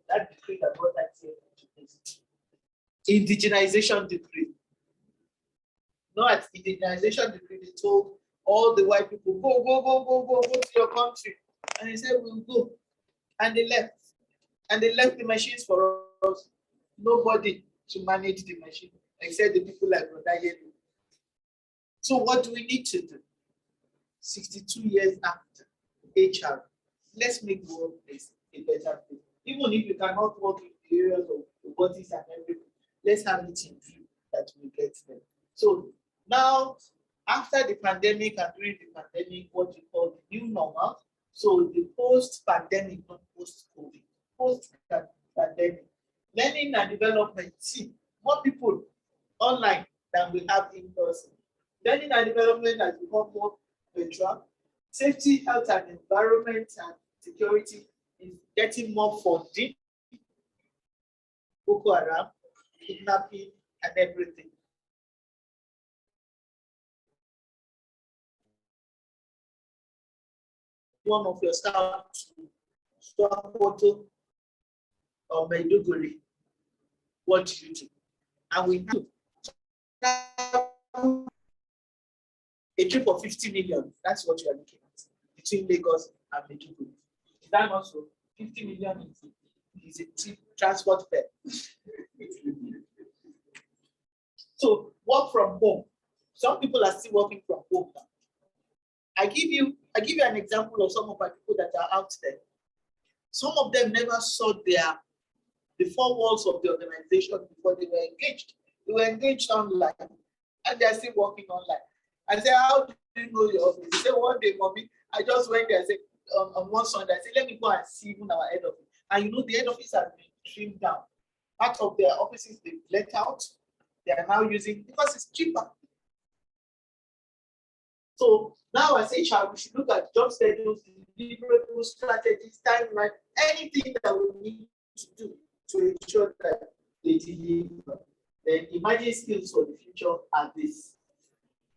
That decree that brought that here to place. indigenization decree. No, at indigenization decree, they told all the white people, go to your country. And they said, we'll go. And they left. And they left the machines for us. Nobody to manage the machine, except the people like Brother Yelu. So what do we need to do? 62 years after HR, let's make the workplace a better place. Even if you cannot work in the areas of robotics and everything, let's have it in view that we get there. So now, after the pandemic and during the pandemic, what we call the new normal, so the post-pandemic, not post-COVID, post-pandemic, learning and development, see, more people online than we have in person. Learning and development has become more virtual. Safety, health, and environment and security is getting more funding. Boko Haram, kidnapping, and everything. One of your staff to Sokoto or Maiduguri, what do you do? And we do a trip of 50 million. That's what you are looking at between Lagos and Maiduguri. Is that not so? 50 million is a trip, transport fare. So work from home. Some people are still working from home now. I give you an example of some of my people that are out there. Some of them never saw the four walls of the organization before they were engaged. They were engaged online, and they are still working online. I said, how do you know your office? He said, one day, mommy, I just went there. I said, on one Sunday, I said, let me go and see even our head office. And you know, the head office has been trimmed down. Part of their offices they've let out. They are now using, because it's cheaper. So now as HR, we should look at job schedules, deliverable strategies, timeline, anything that we need to do to ensure that they deliver. Then emerging skills for the future are this: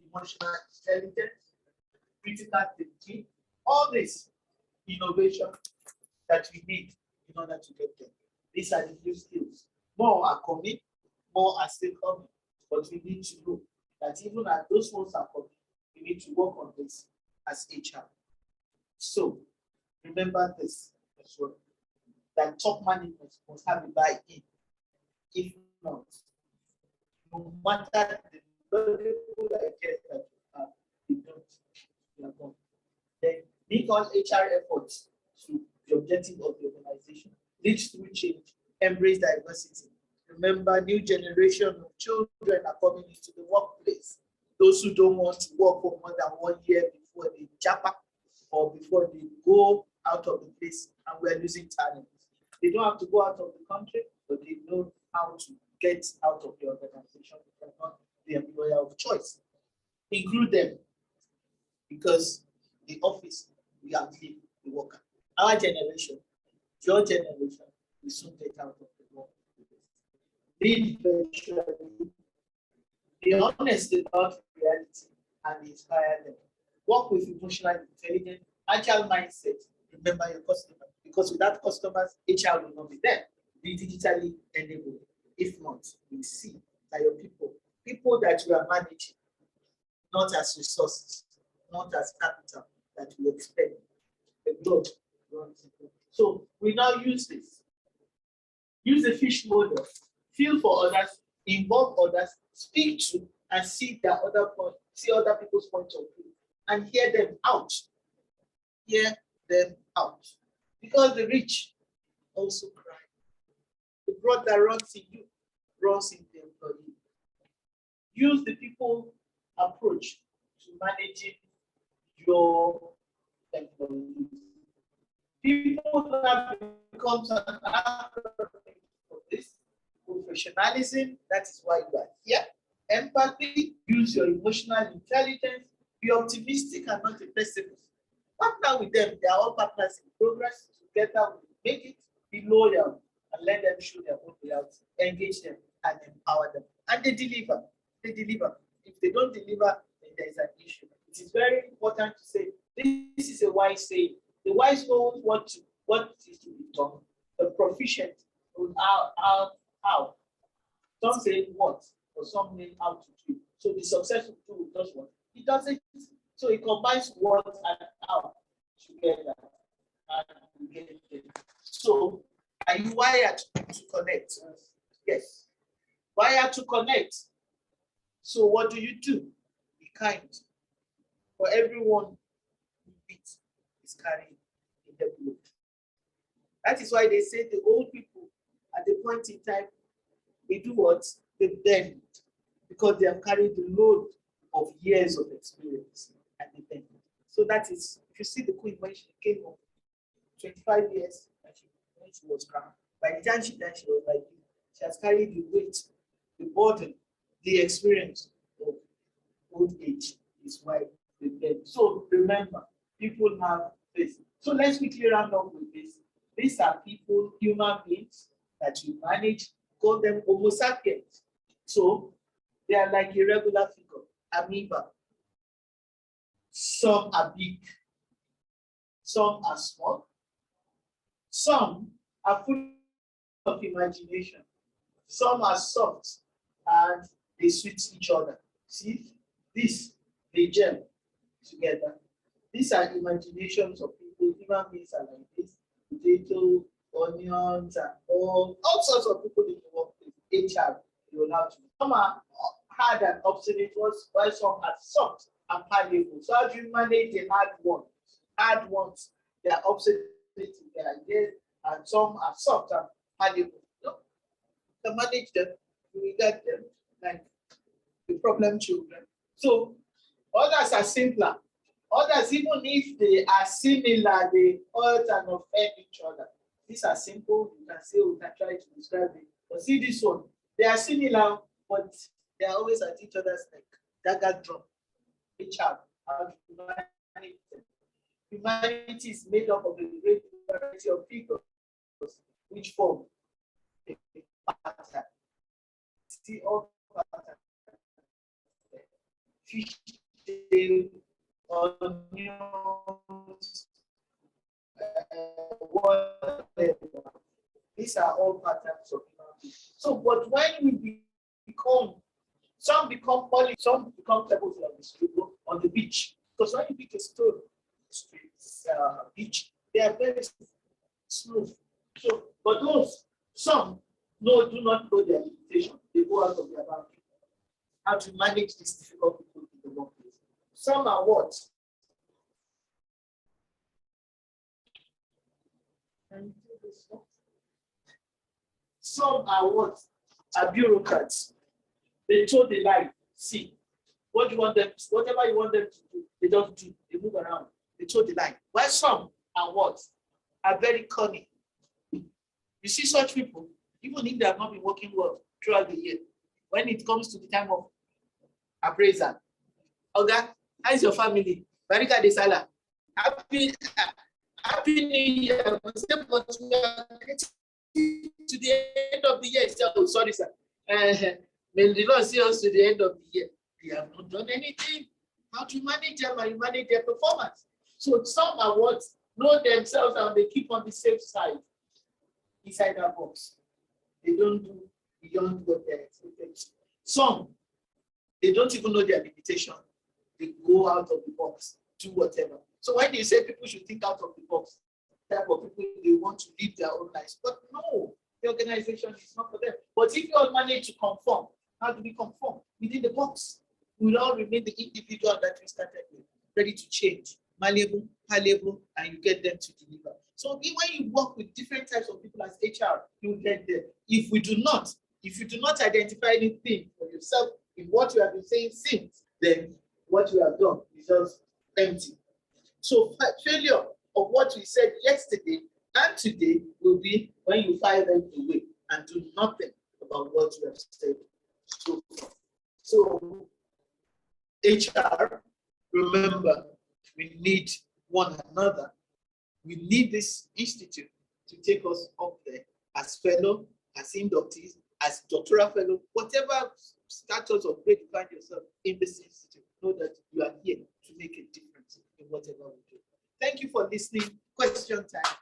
emotional intelligence, critical thinking, all this innovation that we need in order to get there. These are the new skills. More are coming, more are still coming, but we need to know that even as those ones are coming, we need to work on this as HR. So remember this as well, that top management must have a buy-in. If not, no matter the valuable ideas that you have, you don't, you are gone. Then make all HR efforts to the objective of the organization, lead through change, embrace diversity. Remember, new generation of children are coming into the workplace. Those who don't want to work for more than 1 year before they japa or before they go out of the place, and we're losing talent. They don't have to go out of the country, but they know how to get out of the organization. They're not the employer of choice. Include them, because the office, we outlive the worker. Our generation, your generation, will soon get out of the work. Lead virtually, be honest about reality, and inspire them. Work with emotional intelligence, agile mindset. Remember your customer, because without customers, HR will not be there. Be digitally enabled. If not, we see that your people that you are managing, not as resources, not as capital that we expect. The blood runs. So we now use this. Use the fish model. Feel for others, involve others, speak to and see other people's point of view and hear them out. Hear them out. Because the rich also cry. The blood that runs in you runs in the employee. Use the people approach to managing your employees. People that becomes an acronym for this: professionalism, that is why you are here. Empathy, use your emotional intelligence, be optimistic and not a pessimist. Partner with them, they are all partners in progress. Together we make it. Be loyal and let them show their own reality. Engage them and empower them. And they deliver. They deliver. If they don't deliver, then there is an issue. It is very important to say this is a wise saying. The wise knows what is to be done. The proficient knows how. Some say what, or some mean how to do it. So the successful do just what? It doesn't. So it combines what and how together. And you get it. So are you wired to connect? Yes. Wired to connect. So what do? Be kind. For everyone who beats is carrying in the blood. That is why they say the old people at the point in time, they do what? They bend because they have carried the load of years of experience and they bend. So that is, if you see the queen when she came home, 25 years when she was crowned. By the time she died, she was like, she has carried the weight, the burden, the experience of old age is why they bend. So remember, people have this. So let's quickly round up with this. These are people, human beings that you manage, call them Homo sapiens. So they are like a regular figure, amoeba. Some are big, some are small, some are full of imagination, some are soft and they suit each other. See, this, they gel together. These are imaginations of people. Human beings are like this. Potato, onions, and all sorts of people in the workplace. HR, you will have to. Some are hard and obstinate, while some are soft and malleable. So how do you manage the hard ones? Hard ones, they are obstinate in their ideas, and some are soft and malleable. No, to manage them, you get them like the problem children. So others are simpler. Others, even if they are similar, they hurt and offend each other. These are simple. You can say, we can try to describe it. But see this one. They are similar, but they are always at each other's neck. Dagger drum. Each other. Humanity is made up of a great variety of figures, which form a pattern. See all patterns. Fish tail, onions, whatever. These are all patterns of human beings. So, but when we become, some become poly, some become pebbles on the street, on the beach. Because when you pick a stone, beach, they are very smooth. So, but those, some do not know their limitation. They go out of their boundary. How to manage these difficult people in the workplace. Some are what? Some are what? Are bureaucrats. They told the lie. See, what you want them, whatever you want them to do, they don't do. They move around. They told the lie. While some are what? Are very cunning. You see such people, even if they have not been working well throughout the year, when it comes to the time of appraisal, okay, how is your family? Barika de Sala. Happy New Year. To the end of the year. Oh, sorry, sir. May the Lord see us to the end of the year. They have not done anything. How to manage them and manage their performance. So some are what know themselves and they keep on the safe side inside that box. They don't do beyond what they're expected. Some, they don't even know their limitation. They go out of the box, do whatever. So when you say people should think out of the box, type of people, they want to live their own lives. But no, the organization is not for them. But if you all manage to conform, how do we conform? Within the box, we will all remain the individual that we started with, ready to change, malleable, and you get them to deliver. So when you work with different types of people as HR, you will get there. If you do not identify anything for yourself in what you have been saying since, then what you have done is just empty. So failure of what we said yesterday and today will be when you fire them away and do nothing about what you have said. So HR, remember, we need one another. We need this institute to take us up there as fellow, as inductees, as doctoral fellow, whatever status or grade you find yourself in this institute. Know that you are here to make a difference in whatever we do. Thank you for listening. Question time.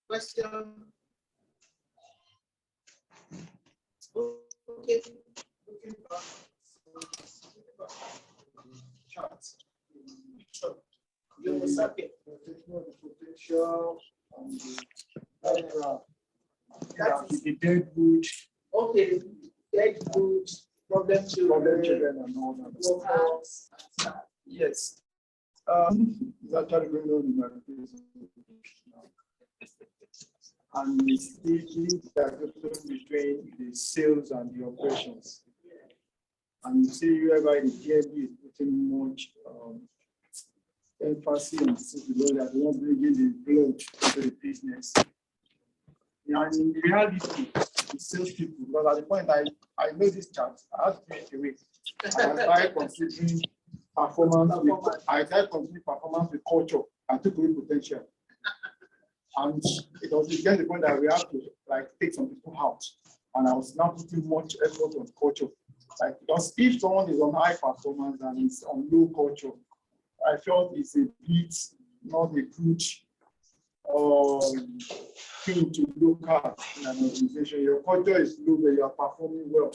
Question. Okay. Potential and the deadwood. Okay, deadwood, problem children and all that. Yes. It's actually going on in my place. And it's the difference between the sales and the operations. And you see, whereby the DMD is putting much emphasis on the that they won't bring in the blood to the business. And in reality, the sales people, because at the point I know this chart, I have to make a way. I started considering performance with culture. I took away potential. And it was again the point that we have to like take some people out. And I was now putting much effort on culture. Like, because if someone is on high performance and is on low culture, I felt it's a bit not a good thing to look at in an organization. Your culture is low, but you are performing well.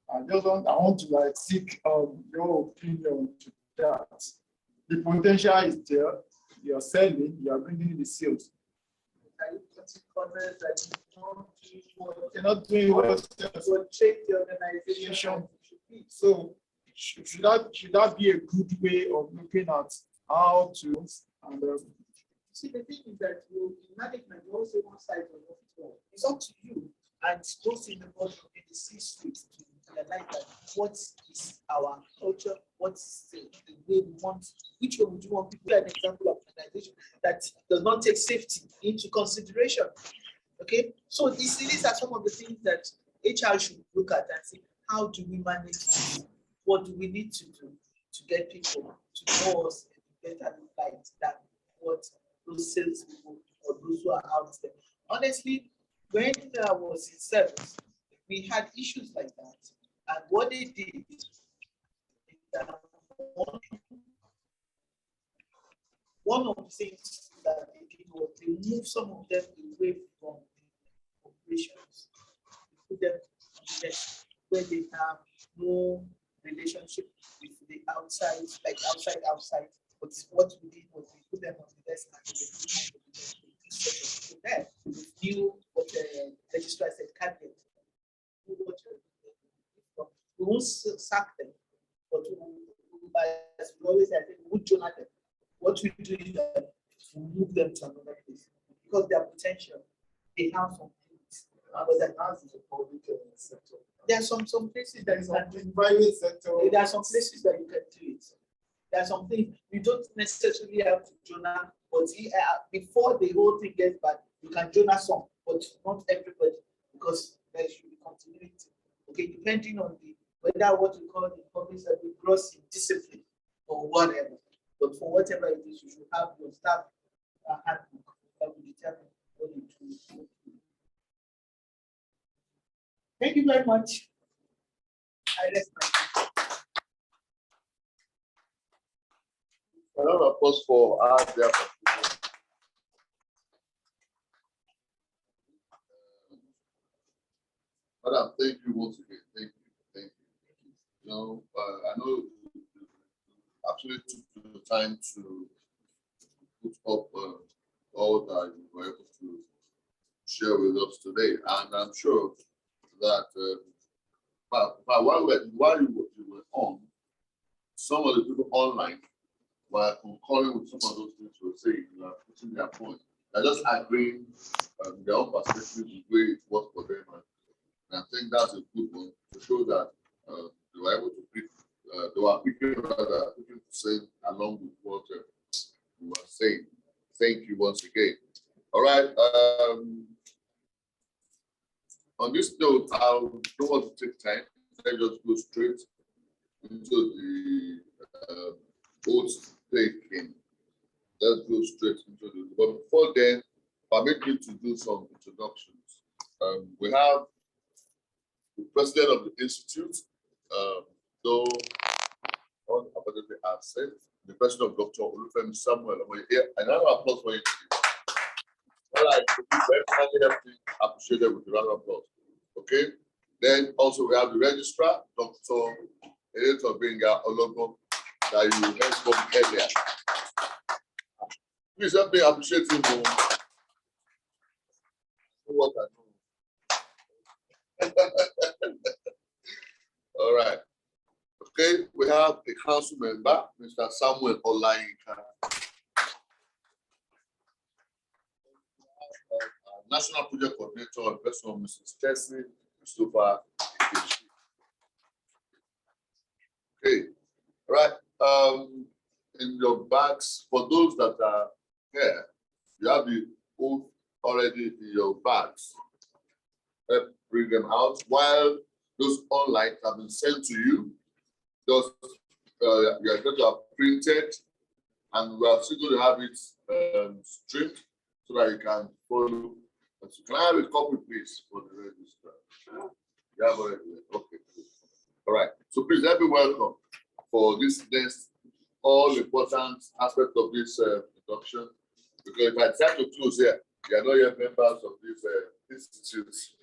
I want to like seek your opinion to that. The potential is there. You are selling. You are bringing in the sales. You're not doing what you check the organization. So should that be a good way of looking at how to and see, the thing is that you management also one side of it all. It's up to you and those in the bottom in the C-suite to realize that what is our culture, what's the way we want, which one would you want people an example of organization that does not take safety into consideration. Okay, so these are some of the things that HR should look at and say, how do we manage this? What do we need to do to get people to know us in better light than what those sales people or those who are out there? Honestly, when I was in service, we had issues like that. And what they did is that one of the things that they did was they moved some of them away from the operations. They put them on the desk where they have no relationship with the outside, like outside. But what we did was we put them on the desk and they there. We knew what the registrar said, cabinet. We won't sack them, but as we always say, we would join them. What we do is that we move them to another place because their potential, they have some things. But that has is a public sector. There are some places that you can do it. Private sector. There are some places that you can do it. There are some things you don't necessarily have to join, but before the whole thing gets bad, you can join some, but not everybody, because there should be continuity. Okay, depending on the whether what we call the public service gross discipline or whatever. But for whatever it is, you should have your staff handbook that will determine what you do. Thank you very much. I rest my case. Another pause for us there. Madam, thank you once again. Thank you. You know, I know you actually took the time to put up all that you were able to share with us today, and I'm sure that while you were on, some of the people online were concurring with some of those things you were saying. You are putting their point. They're just agreeing their own perspective the way it was for them. And I think that's a good one to show that they were able to pick, they were picking to say along with what you were saying. Thank you once again. All right. On this note, I don't want to take time. Let's just go straight into the votes taking. Let's go straight into the. But before then, permit me to do some introductions. We have the president of the institute, though unapparently absent, the president of Dr. Olufemi Samuel. Another applause for you. All right, very kindly appreciated with a round of applause. Okay. Then also we have the registrar, Dr. Editor Benga Ologo, that you heard from earlier. Please help me appreciate him for what I know. All right. Okay, we have a council member, Mr. Samuel Olayinka. National Project Coordinator, person of Mrs. Tessie Christopher. Okay, all right. In your bags, for those that are here, you have the oath already in your bags. Bring them out. While those online have been sent to you, those you are going to have printed, and we are still going to have it streamed so that you can follow. So can I have a copy, please, for the register? You have already. Okay. All right. So please let me welcome for this next all important aspect of this induction. Because if I decide to close here, you are not yet members of this institutes.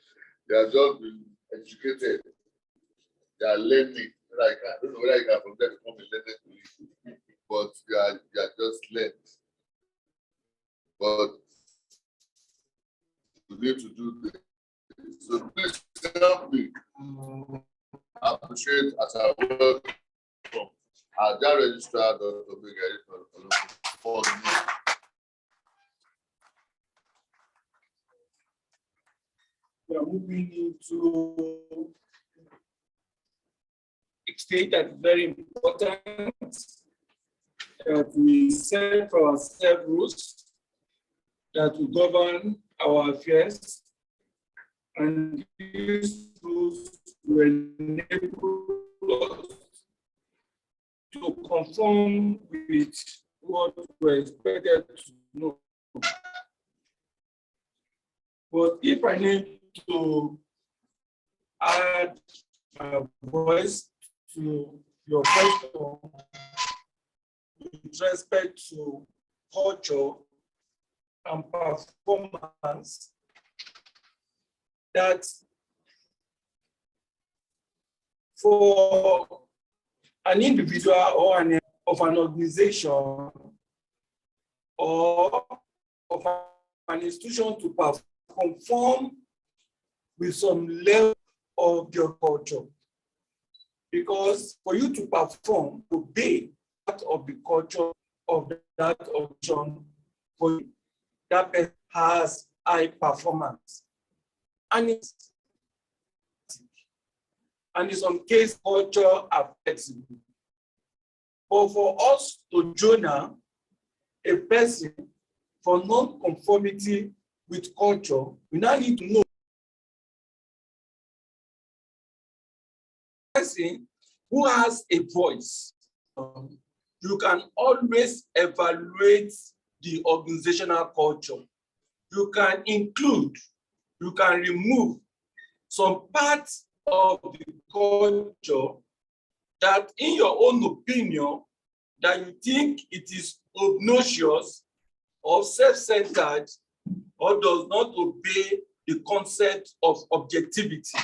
They are just been educated. They are learning. Like, I don't know whether you can from there become a learner, but you are just learned. But you need to do this. So please help me. I appreciate as I welcome our dear registrar, Dr. Benga for the meeting. We are moving into a state that is very important, that we set for ourselves rules that will govern our affairs, and these rules will enable us to conform with what we're expected to know. But if I need to add my voice to your question with respect to culture and performance, that for an individual or of an organization or of an institution to conform with some level of your culture. Because for you to perform, obey part of the culture of that organization, for you, that person has high performance. And in some cases, culture are flexible. But for us to join a person for non-conformity with culture, we now need to know a person who has a voice. You can always evaluate the organizational culture. You can include, you can remove some parts of the culture that, in your own opinion, that you think it is obnoxious or self-centered or does not obey the concept of objectivity.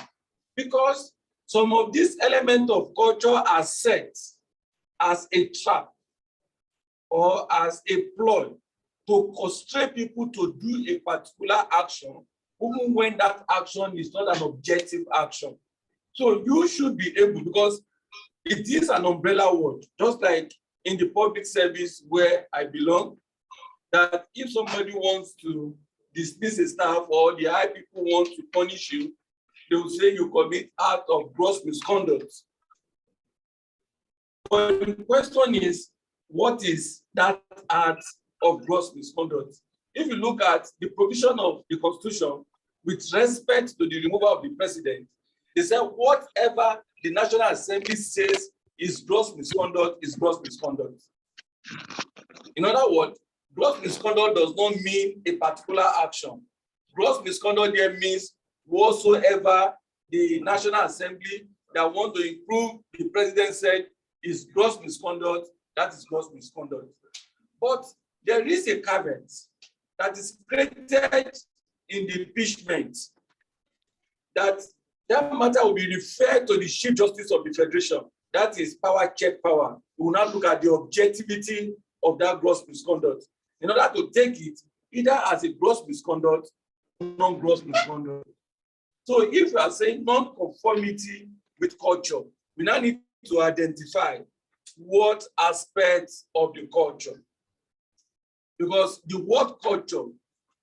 Because some of these elements of culture are set as a trap or as a ploy to constrain people to do a particular action, even when that action is not an objective action. So you should be able, because it is an umbrella word, just like in the public service where I belong, that if somebody wants to dismiss a staff or the high people want to punish you, they will say you commit act of gross misconduct. But the question is, what is that act of gross misconduct? If you look at the provision of the Constitution with respect to the removal of the president, they said whatever the National Assembly says is gross misconduct is gross misconduct. In other words, Gross misconduct does not mean a particular action. Gross misconduct there means whatsoever the National Assembly that want to improve the president said is gross misconduct, that is gross misconduct. But there is a caveat that is created in the impeachment that matter will be referred to the Chief Justice of the Federation. That is power check power. We will now look at the objectivity of that gross misconduct in order to take it either as a gross misconduct or non-gross misconduct. So if we are saying non-conformity with culture, we now need to identify what aspects of the culture. Because the word culture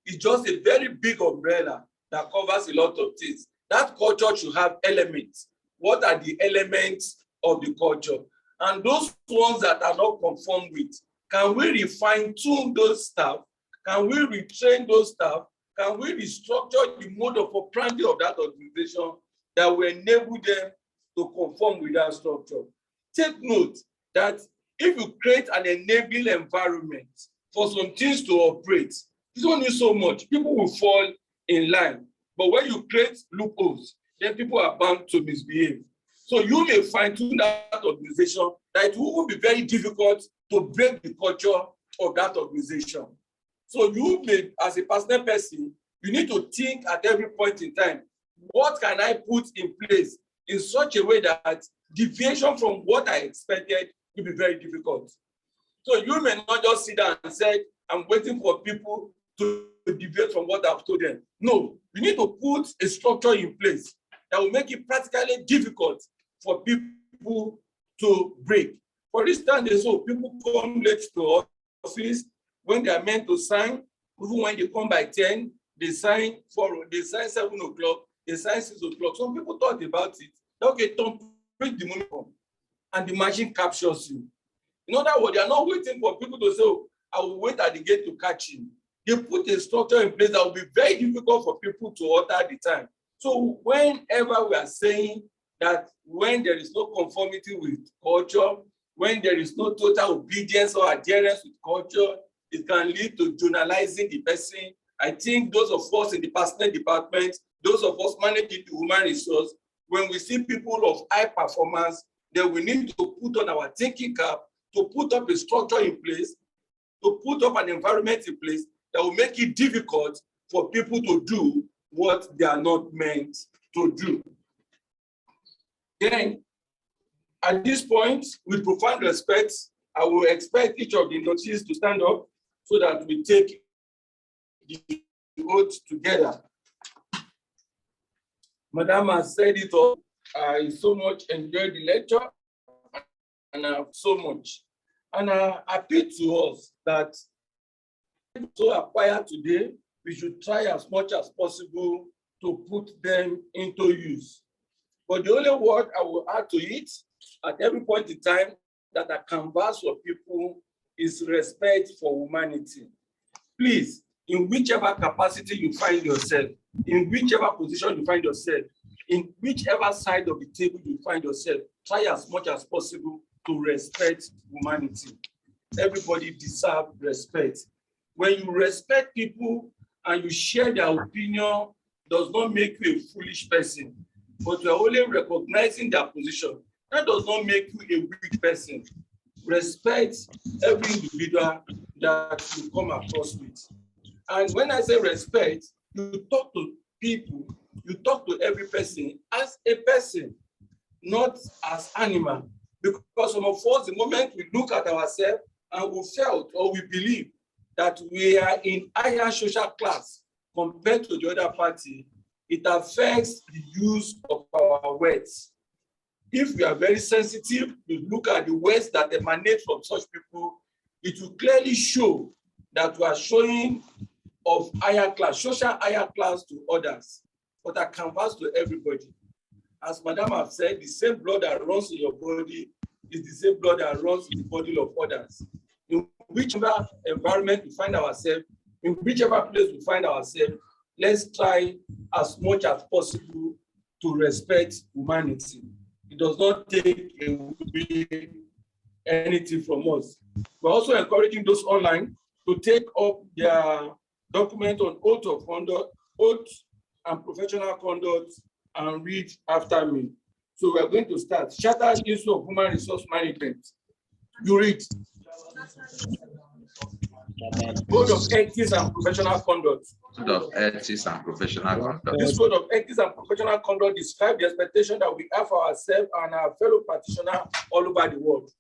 is just a very big umbrella that covers a lot of things. That culture should have elements. What are the elements of the culture? And those ones that are not conformed with, can we refine-tune those staff? Can we retrain those staff? Can we restructure the mode of operandi of that organization that will enable them to conform with that structure? Take note that if you create an enabling environment for some things to operate, it's only so much. People will fall in line. But when you create loopholes, then people are bound to misbehave. So you may fine-tune that organization that it will be very difficult to break the culture of that organization. So you may, as a personal person, you need to think at every point in time, what can I put in place in such a way that deviation from what I expected will be very difficult. So you may not just sit down and say, I'm waiting for people to deviate from what I've told them. No, you need to put a structure in place that will make it practically difficult for people to break. For instance, people come late to office when they are meant to sign. Even when they come by 10, they sign 7 o'clock, they sign 6 o'clock. Some people thought about it. Okay, don't break the moment, and the machine captures you. In other words, they are not waiting for people to say, oh, I will wait at the gate to catch him. They put a structure in place that will be very difficult for people to alter the time. So whenever we are saying that when there is no conformity with culture, when there is no total obedience or adherence with culture, it can lead to journalizing the person. I think those of us in the personnel department, those of us managing the human resource, when we see people of high performance, then we need to put on our thinking cap, to put up a structure in place, to put up an environment in place that will make it difficult for people to do what they are not meant to do. Then, at this point, with profound respect, I will expect each of the inductees to stand up so that we take the oath together. Madam has said it all. I so much enjoyed the lecture, and I have so much. And I appeal to us that so acquired today, we should try as much as possible to put them into use. But the only word I will add to it at every point in time that I canvas for people is respect for humanity. Please, in whichever capacity you find yourself, in whichever position you find yourself, in whichever side of the table you find yourself, try as much as possible to respect humanity. Everybody deserves respect. When you respect people and you share their opinion, does not make you a foolish person, but you are only recognizing their position. That does not make you a weak person. Respect every individual that you come across with. And when I say respect, you talk to people, you talk to every person as a person, not as animal. Because some of us, the moment we look at ourselves and we felt or we believe that we are in higher social class compared to the other party, it affects the use of our words. If we are very sensitive to look at the words that emanate from such people, it will clearly show that we are showing of higher class, social higher class to others, but I canvas to everybody. As Madam have said, the same blood that runs in your body is the same blood that runs in the body of others. In whichever environment we find ourselves, in whichever place we find ourselves, let's try as much as possible to respect humanity. It does not take away anything from us. We're also encouraging those online to take up their document on oath of conduct, oath and professional conduct, and read after me. So we are going to start. Chartered Institute of Human Resource Management. You read. Code of Ethics and Professional Conduct. Code of Ethics and Professional Conduct. This code of ethics and professional conduct describes the expectation that we have for ourselves and our fellow practitioners all over the world.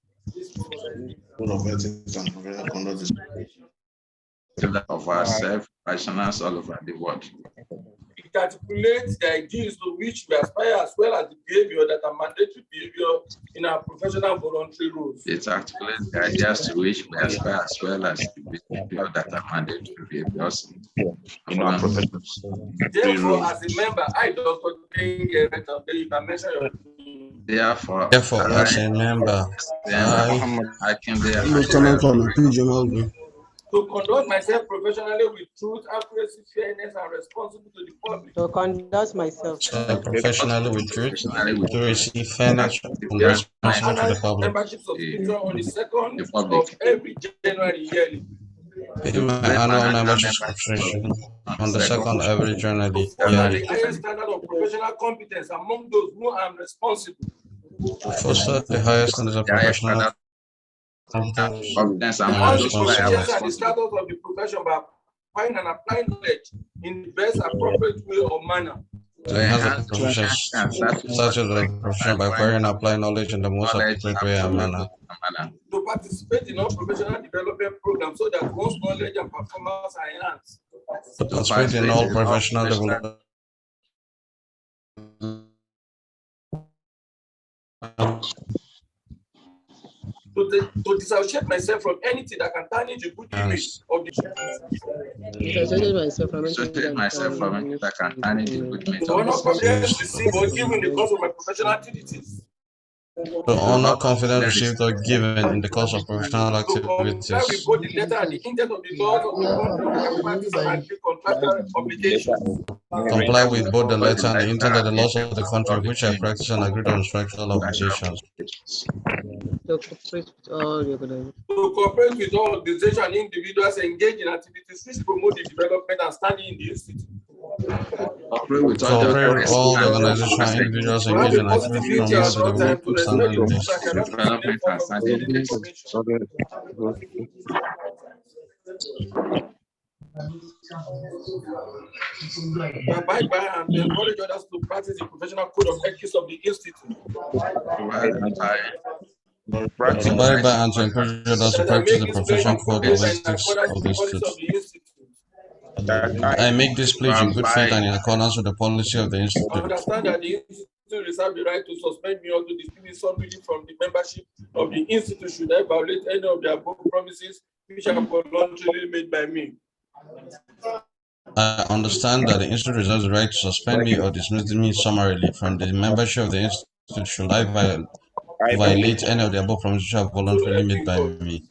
Code of Ethics and Professional Conduct is of ourselves, practitioners all over the world. It articulates the ideals to which we aspire as well as the behavior that are mandatory behavior in our professional voluntary roles. It articulates the ideas to which we aspire as well as the behavior that are mandatory behaviors in our profession. Therefore, as a member, I Dr. You can mention your Therefore, as a member, I can be to conduct myself professionally with truth, accuracy, fairness, and responsibility to the public. To conduct myself professionally with truth, accuracy, fairness, and responsibility to the public. Membership subscription on the 2nd of every January yearly. Pay my annual membership subscription on the 2nd of every January yearly. The highest standard of professional competence among those who are responsible. To foster the highest standards of professional competence On the proficiency and the status of the profession by applying and applying knowledge in the best appropriate way or manner. To enhance the profession, such as the profession by acquiring and applying knowledge in the most appropriate way and manner. To participate in all professional development programs so that one's knowledge and performance are enhanced. To participate in all professional development. To dissociate myself from anything that can tarnish the good image of the dissociate myself from anything that can tarnish the good image to honor confidence received or given in the course of my professional activities. To honor confidence received or given in the course of professional activities. To comply with both the letter and the intent of the laws of the country and the contractual obligations. Comply with both the letter and the intent of the laws of the country which I practice and agree on contractual obligations. To cooperate with all organizations. To cooperate with all organizations and individuals engaged in activities which promote the development and standing in the institute. Cooperate with all the organizations and individuals engaged in activities which promote the development and standing in the Abide by and encourage others to practice the professional code of ethics of the institute. Abide by and to encourage others to practice the professional code of ethics of the institute. I make this pledge in good faith and in accordance with the policy of the I institute. understand that the institute reserves the right to suspend me or to dismiss somebody from the membership of the institute should I violate any of the above promises which are voluntarily made by me. I understand that the institute reserves the right to suspend me or dismiss me summarily from the membership of the institute should I violate any of the above promises which are voluntarily made by me.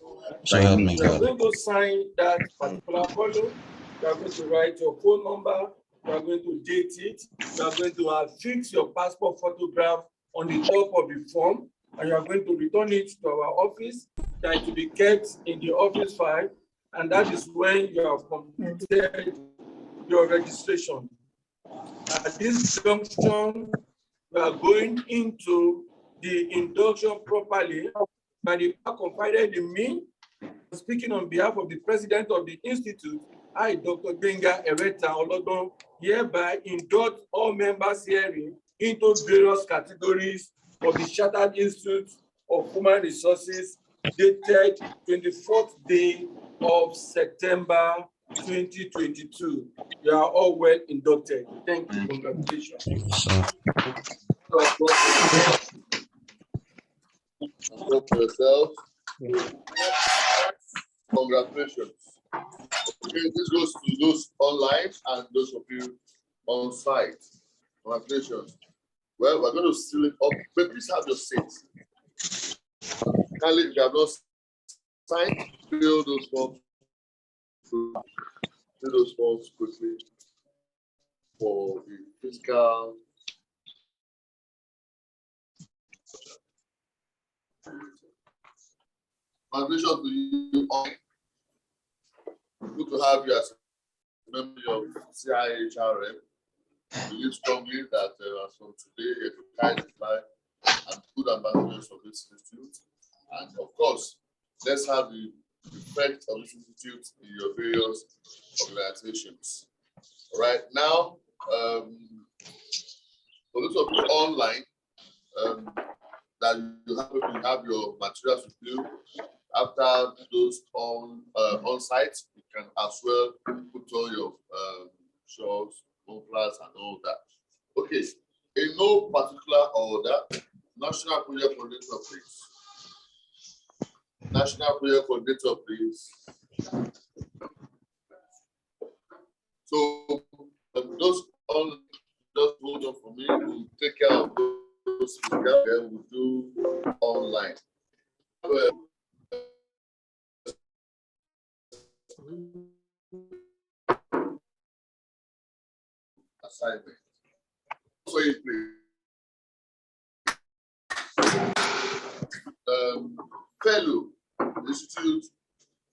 So help me You are God. going to sign that particular column. You are going to write your phone number. You are going to date it. You are going to affix your passport photograph on the top of the form, and you are going to return it to our office. That it will be kept in the office file, and that is when you have completed your registration. At this junction, we are going into the induction properly, and the confided in me. Speaking on behalf of the president of the institute, I, Dr. Benga Ereta Olodon, hereby induct all members herein into various categories of the Chartered Institute of Human Resources, dated 24th day of September 2022. You are all well inducted. Thank you. Congratulations. Yourself. Congratulations. Okay, this goes to those online and those of you on site. Congratulations. Well, we're going to seal it up, but please have your seats. Kindly, if you have not signed, fill those forms. Fill those forms quickly for the fiscal. Congratulations to you all. Good to have you as a member of CIHRM. We believe strongly that as from today, you guide his life and good ambassadors of this institute. And of course, let's have the effect of this institute in your various organizations. All right, now, for those of you online, that you have your materials with you. After those on site, you can as well put on your shorts, mufflers, and all that. Okay, in no particular order, National Prayer Coordinator, please. National Prayer Coordinator, please. So those on, just hold on for me. We'll take care of those physical. Then we'll do online. Assignment. So you please. Fellow Institute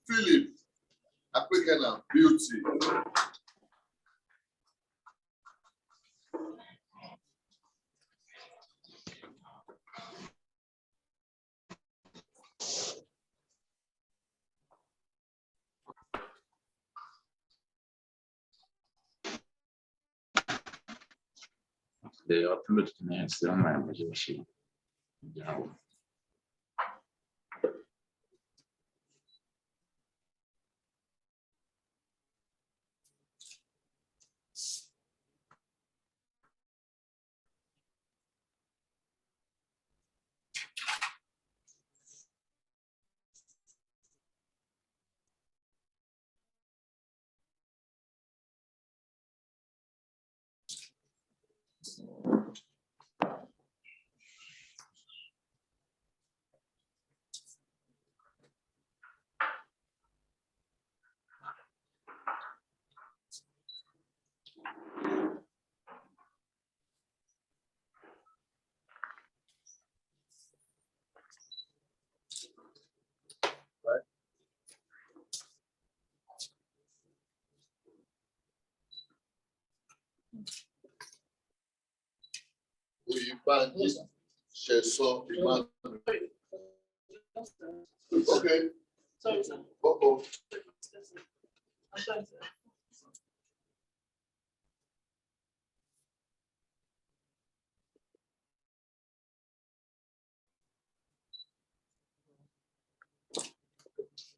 Philip African Beauty. They upload the next on my machine. Yeah. Okay. Sorry, sir. Uh-oh. I'm sorry, sir.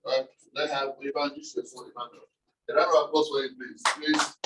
All right. Let's have Evangelist Emmanuel. The round of applause for him, please. Please.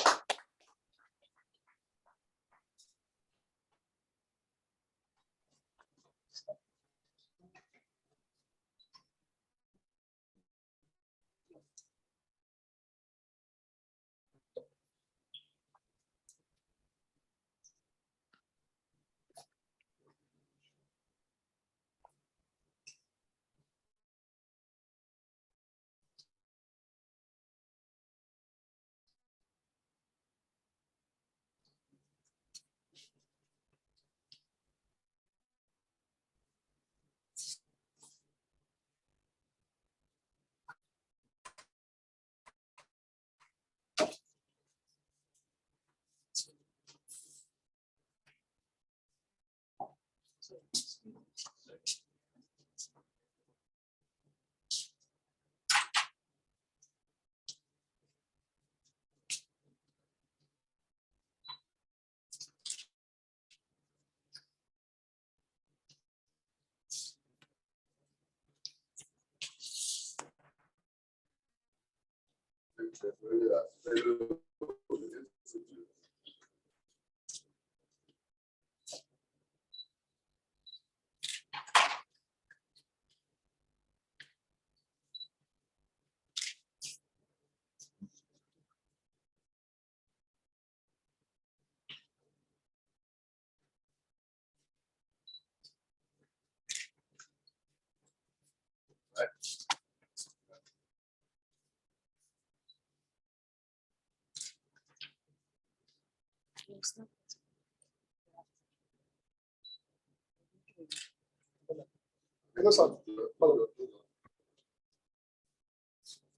Hello, sir. Hello.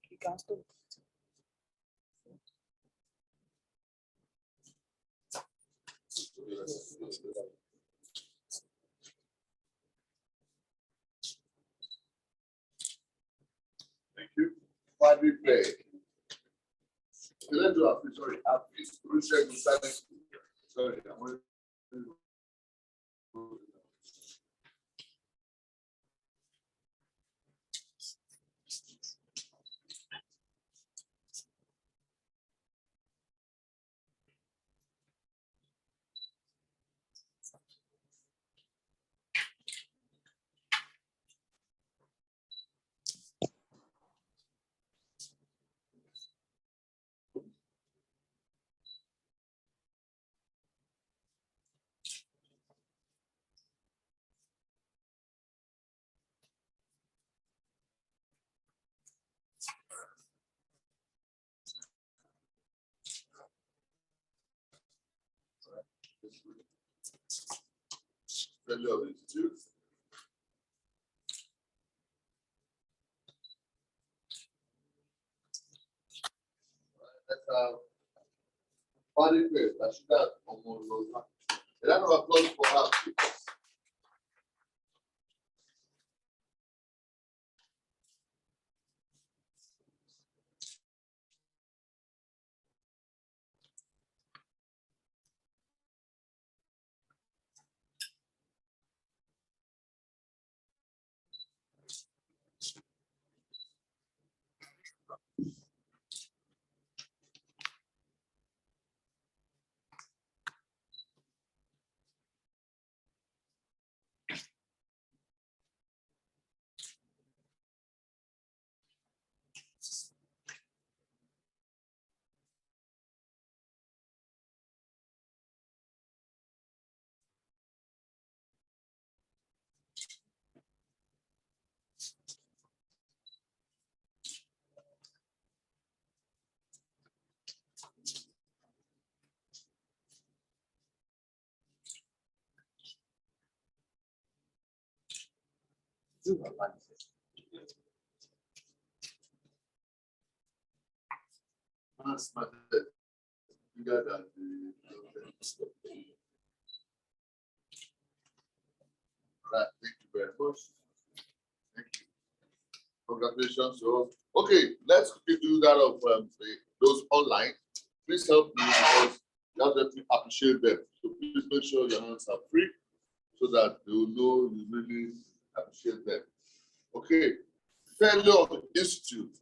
You can stop. Thank you. Finally, play. Let's do a free, sorry, a free sorry, I'm going to. Failure of Institute. Let's have body praise. I should have almost lost that. A round of applause for her. That's my head. You got that. Right. Thank you very much. Thank you. Congratulations. So, okay, let's quickly do that of those online. Please help me because that's what we appreciate them. So please make sure your hands are free so that they will know you really appreciate them. Okay, failure of the institute.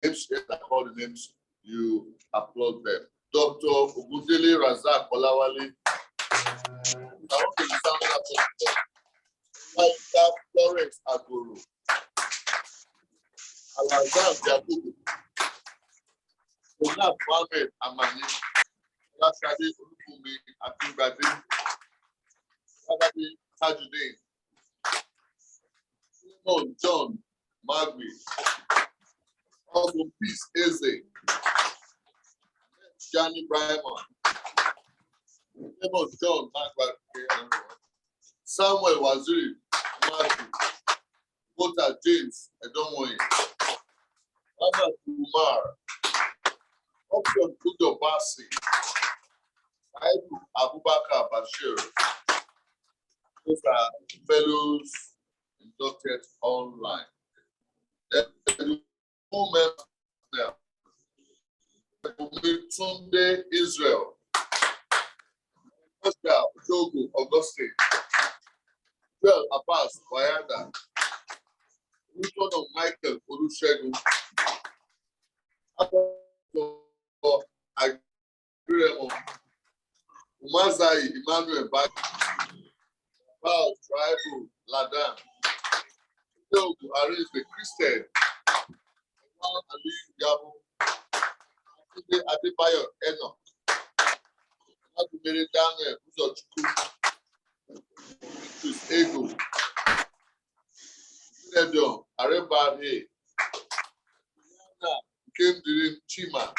Names, I call the names, you applaud them. Dr. Ogundele Razak Olawale. I want to sound that. Florence Agoro. Alazam Yakubu. Onab Mohammed Amani. Lashade Olufumi Akingbade. Lashade Tajuddin. Simon John Magbi. Also Peace Eze. Johnny Bryan. Simon John Magbi. Samuel Waziri Magbi. Vota James Edomoye. Ahmad Kumar. Option Kudo Basi. Aibu Abubakar Bashir. Those are fellows inducted online. Then the moment now. Tunde Israel. Oscar Togo Augustine. Joel Abbas Wayanda. Newton of Michael Olusegun. Umazai Emmanuel Bag. Bao Tribal Ladan. Togo Aris the Christian. Ali Yabo. Adebayo Enoch. Adumere Daniel Uzochukwu. Ego. Edom Arebade. Came during Chima.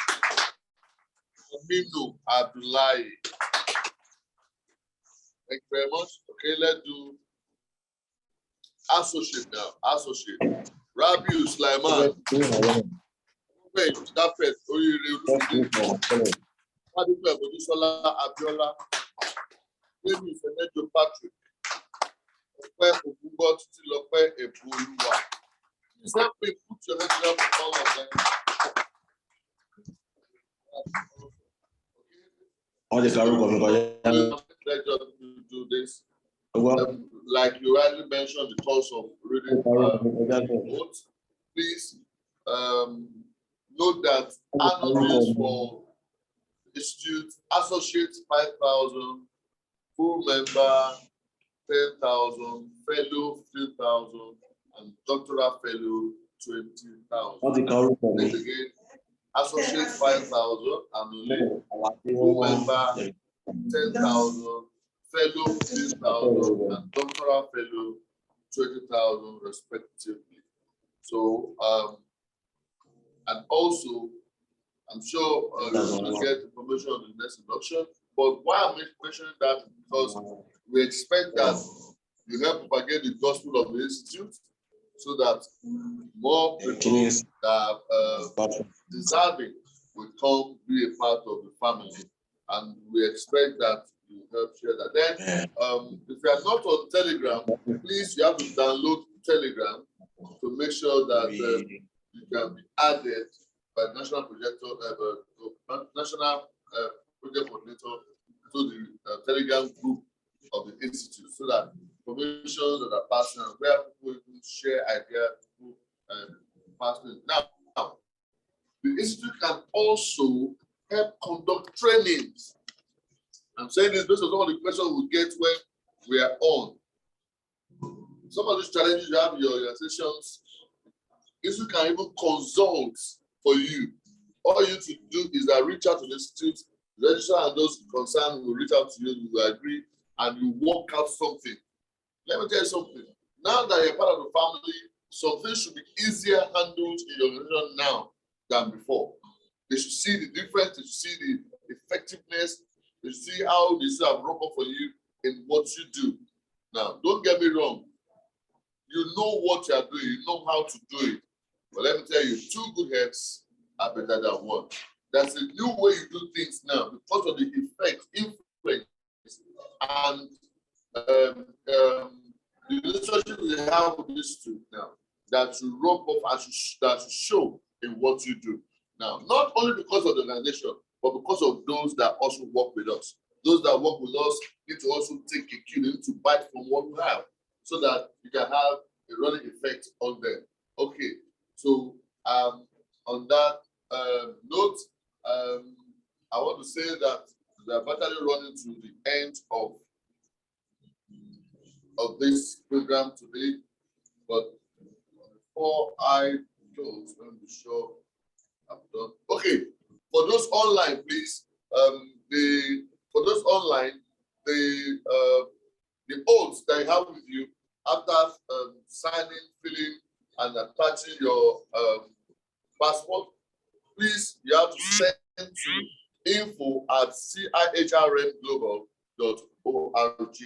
Aminu Abdullahi. Thank you very much. Okay, let's do associate now. Associate. Rabiu Sulaiman. Wait, that first. Adupe Bodusola Abiola. Lẹ́nu Ìfẹ̀mẹ́jọ Patrick. Ọpẹ́ Ògúngbọ́ Títí Lọ́pẹ́ Ẹ̀bùn Olúwa. Please help me put your hands up for all of them. Pleasure to do this. Like you rightly mentioned, the course of reading notes. Please note that annual for institute associate 5,000, full member 10,000, fellow 15,000, and doctoral fellow 20,000. Again, associate 5,000 and full member 10,000, fellow 15,000, and doctoral fellow 20,000 respectively. So, and also, I'm sure you're going to get information on the next induction. But why I'm mentioning that is because we expect that you help propagate the gospel of the institute so that more people that are deserving will come be a part of the family. And we expect that you help share that. Then, if you are not on Telegram, please, you have to download Telegram to make sure that you can be added by National Project Coordinator to the Telegram group of the institute, so that information that are passing and where people even share ideas, people passing. Now, the institute can also help conduct trainings. I'm saying this based on all the questions we get when we are on. Some of these challenges you have in your sessions, institute can even consult for you. All you need to do is that reach out to the institute, register, and those concerned will reach out to you, you will agree, and you work out something. Let me tell you something. Now that you're part of the family, something should be easier handled in your organization now than before. They should see the difference, they should see the effectiveness, they should see how this have rope up for you in what you do. Now, don't get me wrong. You know what you are doing, you know how to do it. But let me tell you, 2 good heads are better than 1. That's a new way you do things now because of the effect, influence, and the relationship we have with these two now that you rope up and that you show in what you do. Now, not only because of the organization, but because of those that also work with us. Those that work with us need to also take a cue, need to bite from what we have so that you can have a running effect on them. Okay, so on that note, I want to say that we are virtually running to the end of this program today. But before I close, let me be sure I'm done. Okay, for those online, please. For those online, the oaths that you have with you after signing, filling, and attaching your passport, please, you have to send to info@cihrmglobal.org.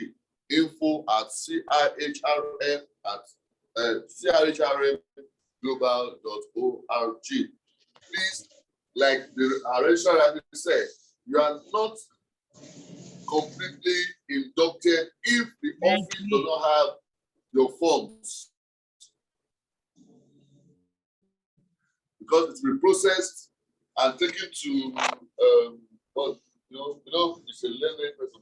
info@cihrmglobal.org. Please, like the registrar said, you are not completely inducted if the office does not have your forms, because it will be processed and taken to it's a learning person.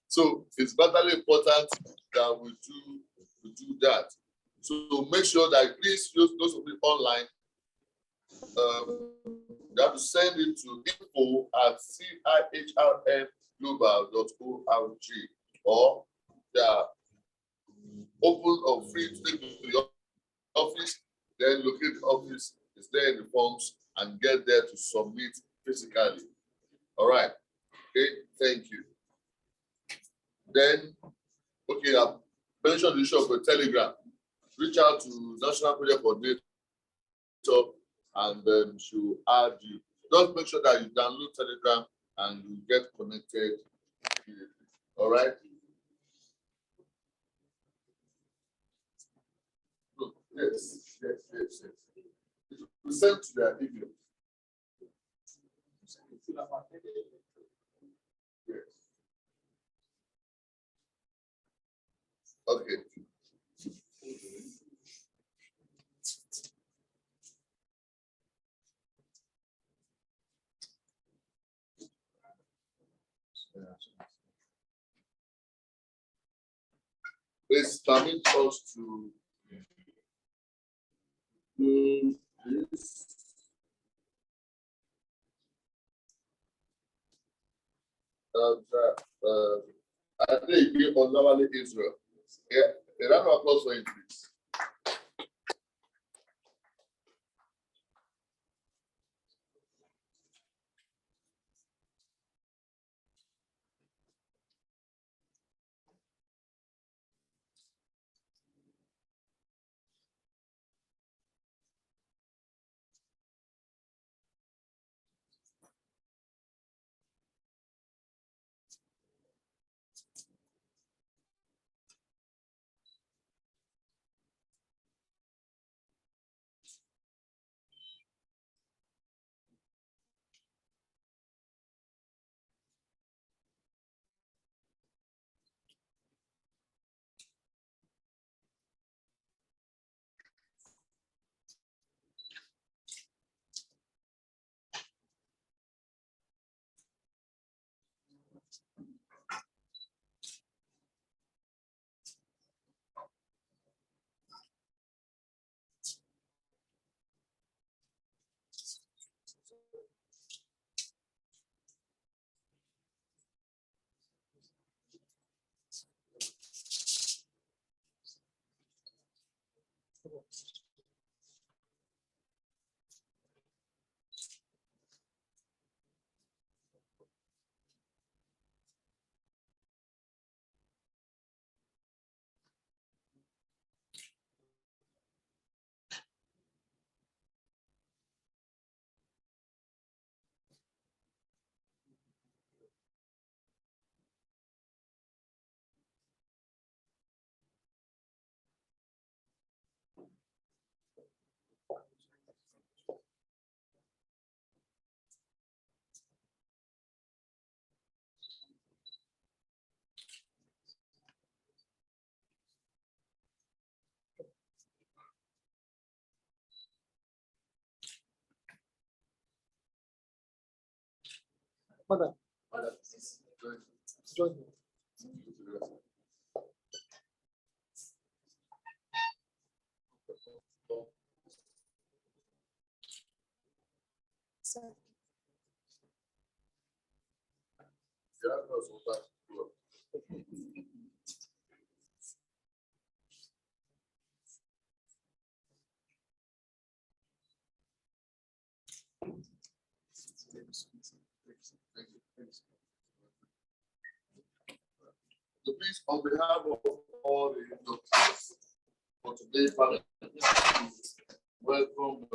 So it's vitally important that we do that. So make sure that please use those of you online. You have to send it to info@cihrmglobal.org, or they are open or free to take to the office. Then locate the office, it's there in the forms, and get there to submit physically. All right. Okay, thank you. Then, okay, I've mentioned the issue of a Telegram. Reach out to National Project Coordinator and then she'll add you. Just make sure that you download Telegram and you get connected. All right. Yes. It will be sent to their email. Yes. Okay. Please permit us to do this. I think we on Israel. Yeah, a round of applause for him, please. Mother, join me. So please, on behalf of all the doctors for today's panel, welcome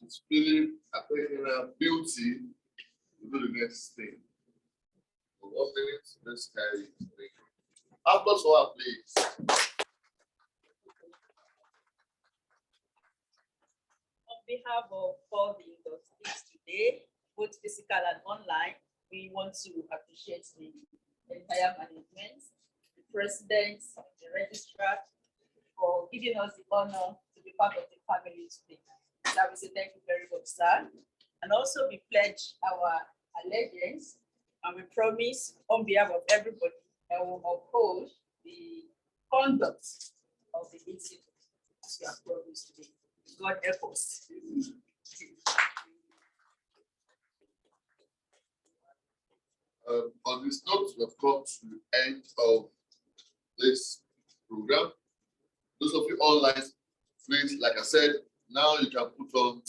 Ms. Philip Apekinna Beauty to do the next thing. For 1 minute, let's carry it. Applause for her, please. On behalf of all the industries today, both physical and online, we want to appreciate the entire management, the president, the registrar, for giving us the honor to be part of the family today. So I will say thank you very much, sir. And also we pledge our allegiance and we promise on behalf of everybody that we will uphold the conduct of the institute as we have promised today. God help us. On this note, we've come to the end of this program. Those of you online, please, like I said, now you can put on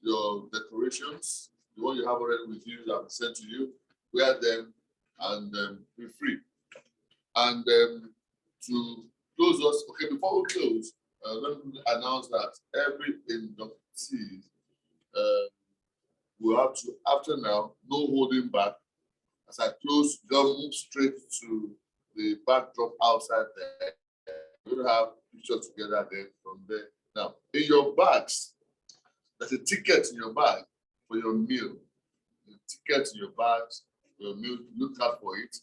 your decorations, the one you have already with you that I've sent to you, wear them and be free. And to close us, okay, before we close, let me announce that every inductee will have to, after now, no holding back. As I close, just move straight to the backdrop outside there. We're gonna have pictures together then from there. Now, in your bags, there's a ticket in your bag for your meal. The ticket in your bags, your meal, look out for it.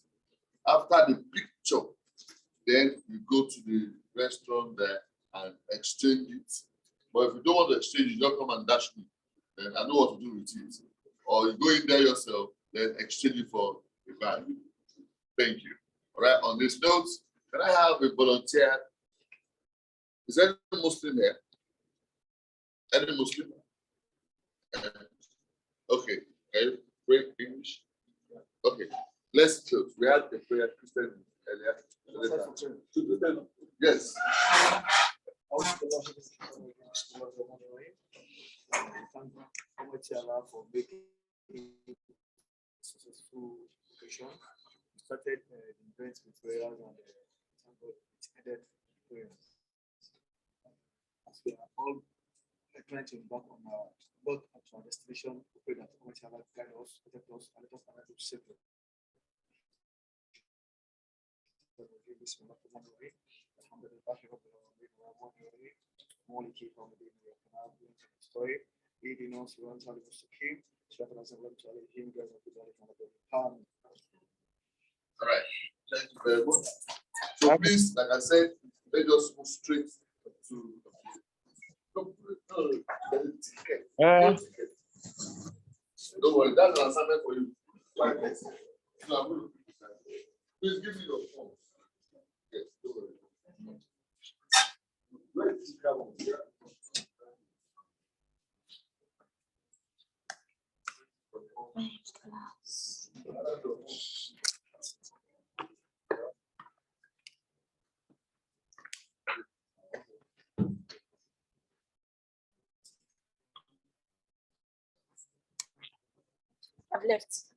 After the picture, then you go to the restaurant there and exchange it. But if you don't want to exchange it, just come and dash me. Then I know what to do with it. Or you go in there yourself, then exchange it for a bag. Thank you. All right, on this note, can I have a volunteer? Is there any Muslim here? Any Muslim? Okay, can you pray English? Okay, let's close. We had a prayer Christian earlier. Yes. For making successful occasion. We started the event with prayers and ended prayers. As we are all trying to embark on our work to our destination, we pray that Almighty Allah guide us, protect us, and let us manage to safely. All right. Thank you very much. So please, like I said, let us move straight to don't worry, that's an assignment for you. Please give me your phone. Yes, don't worry. I've left.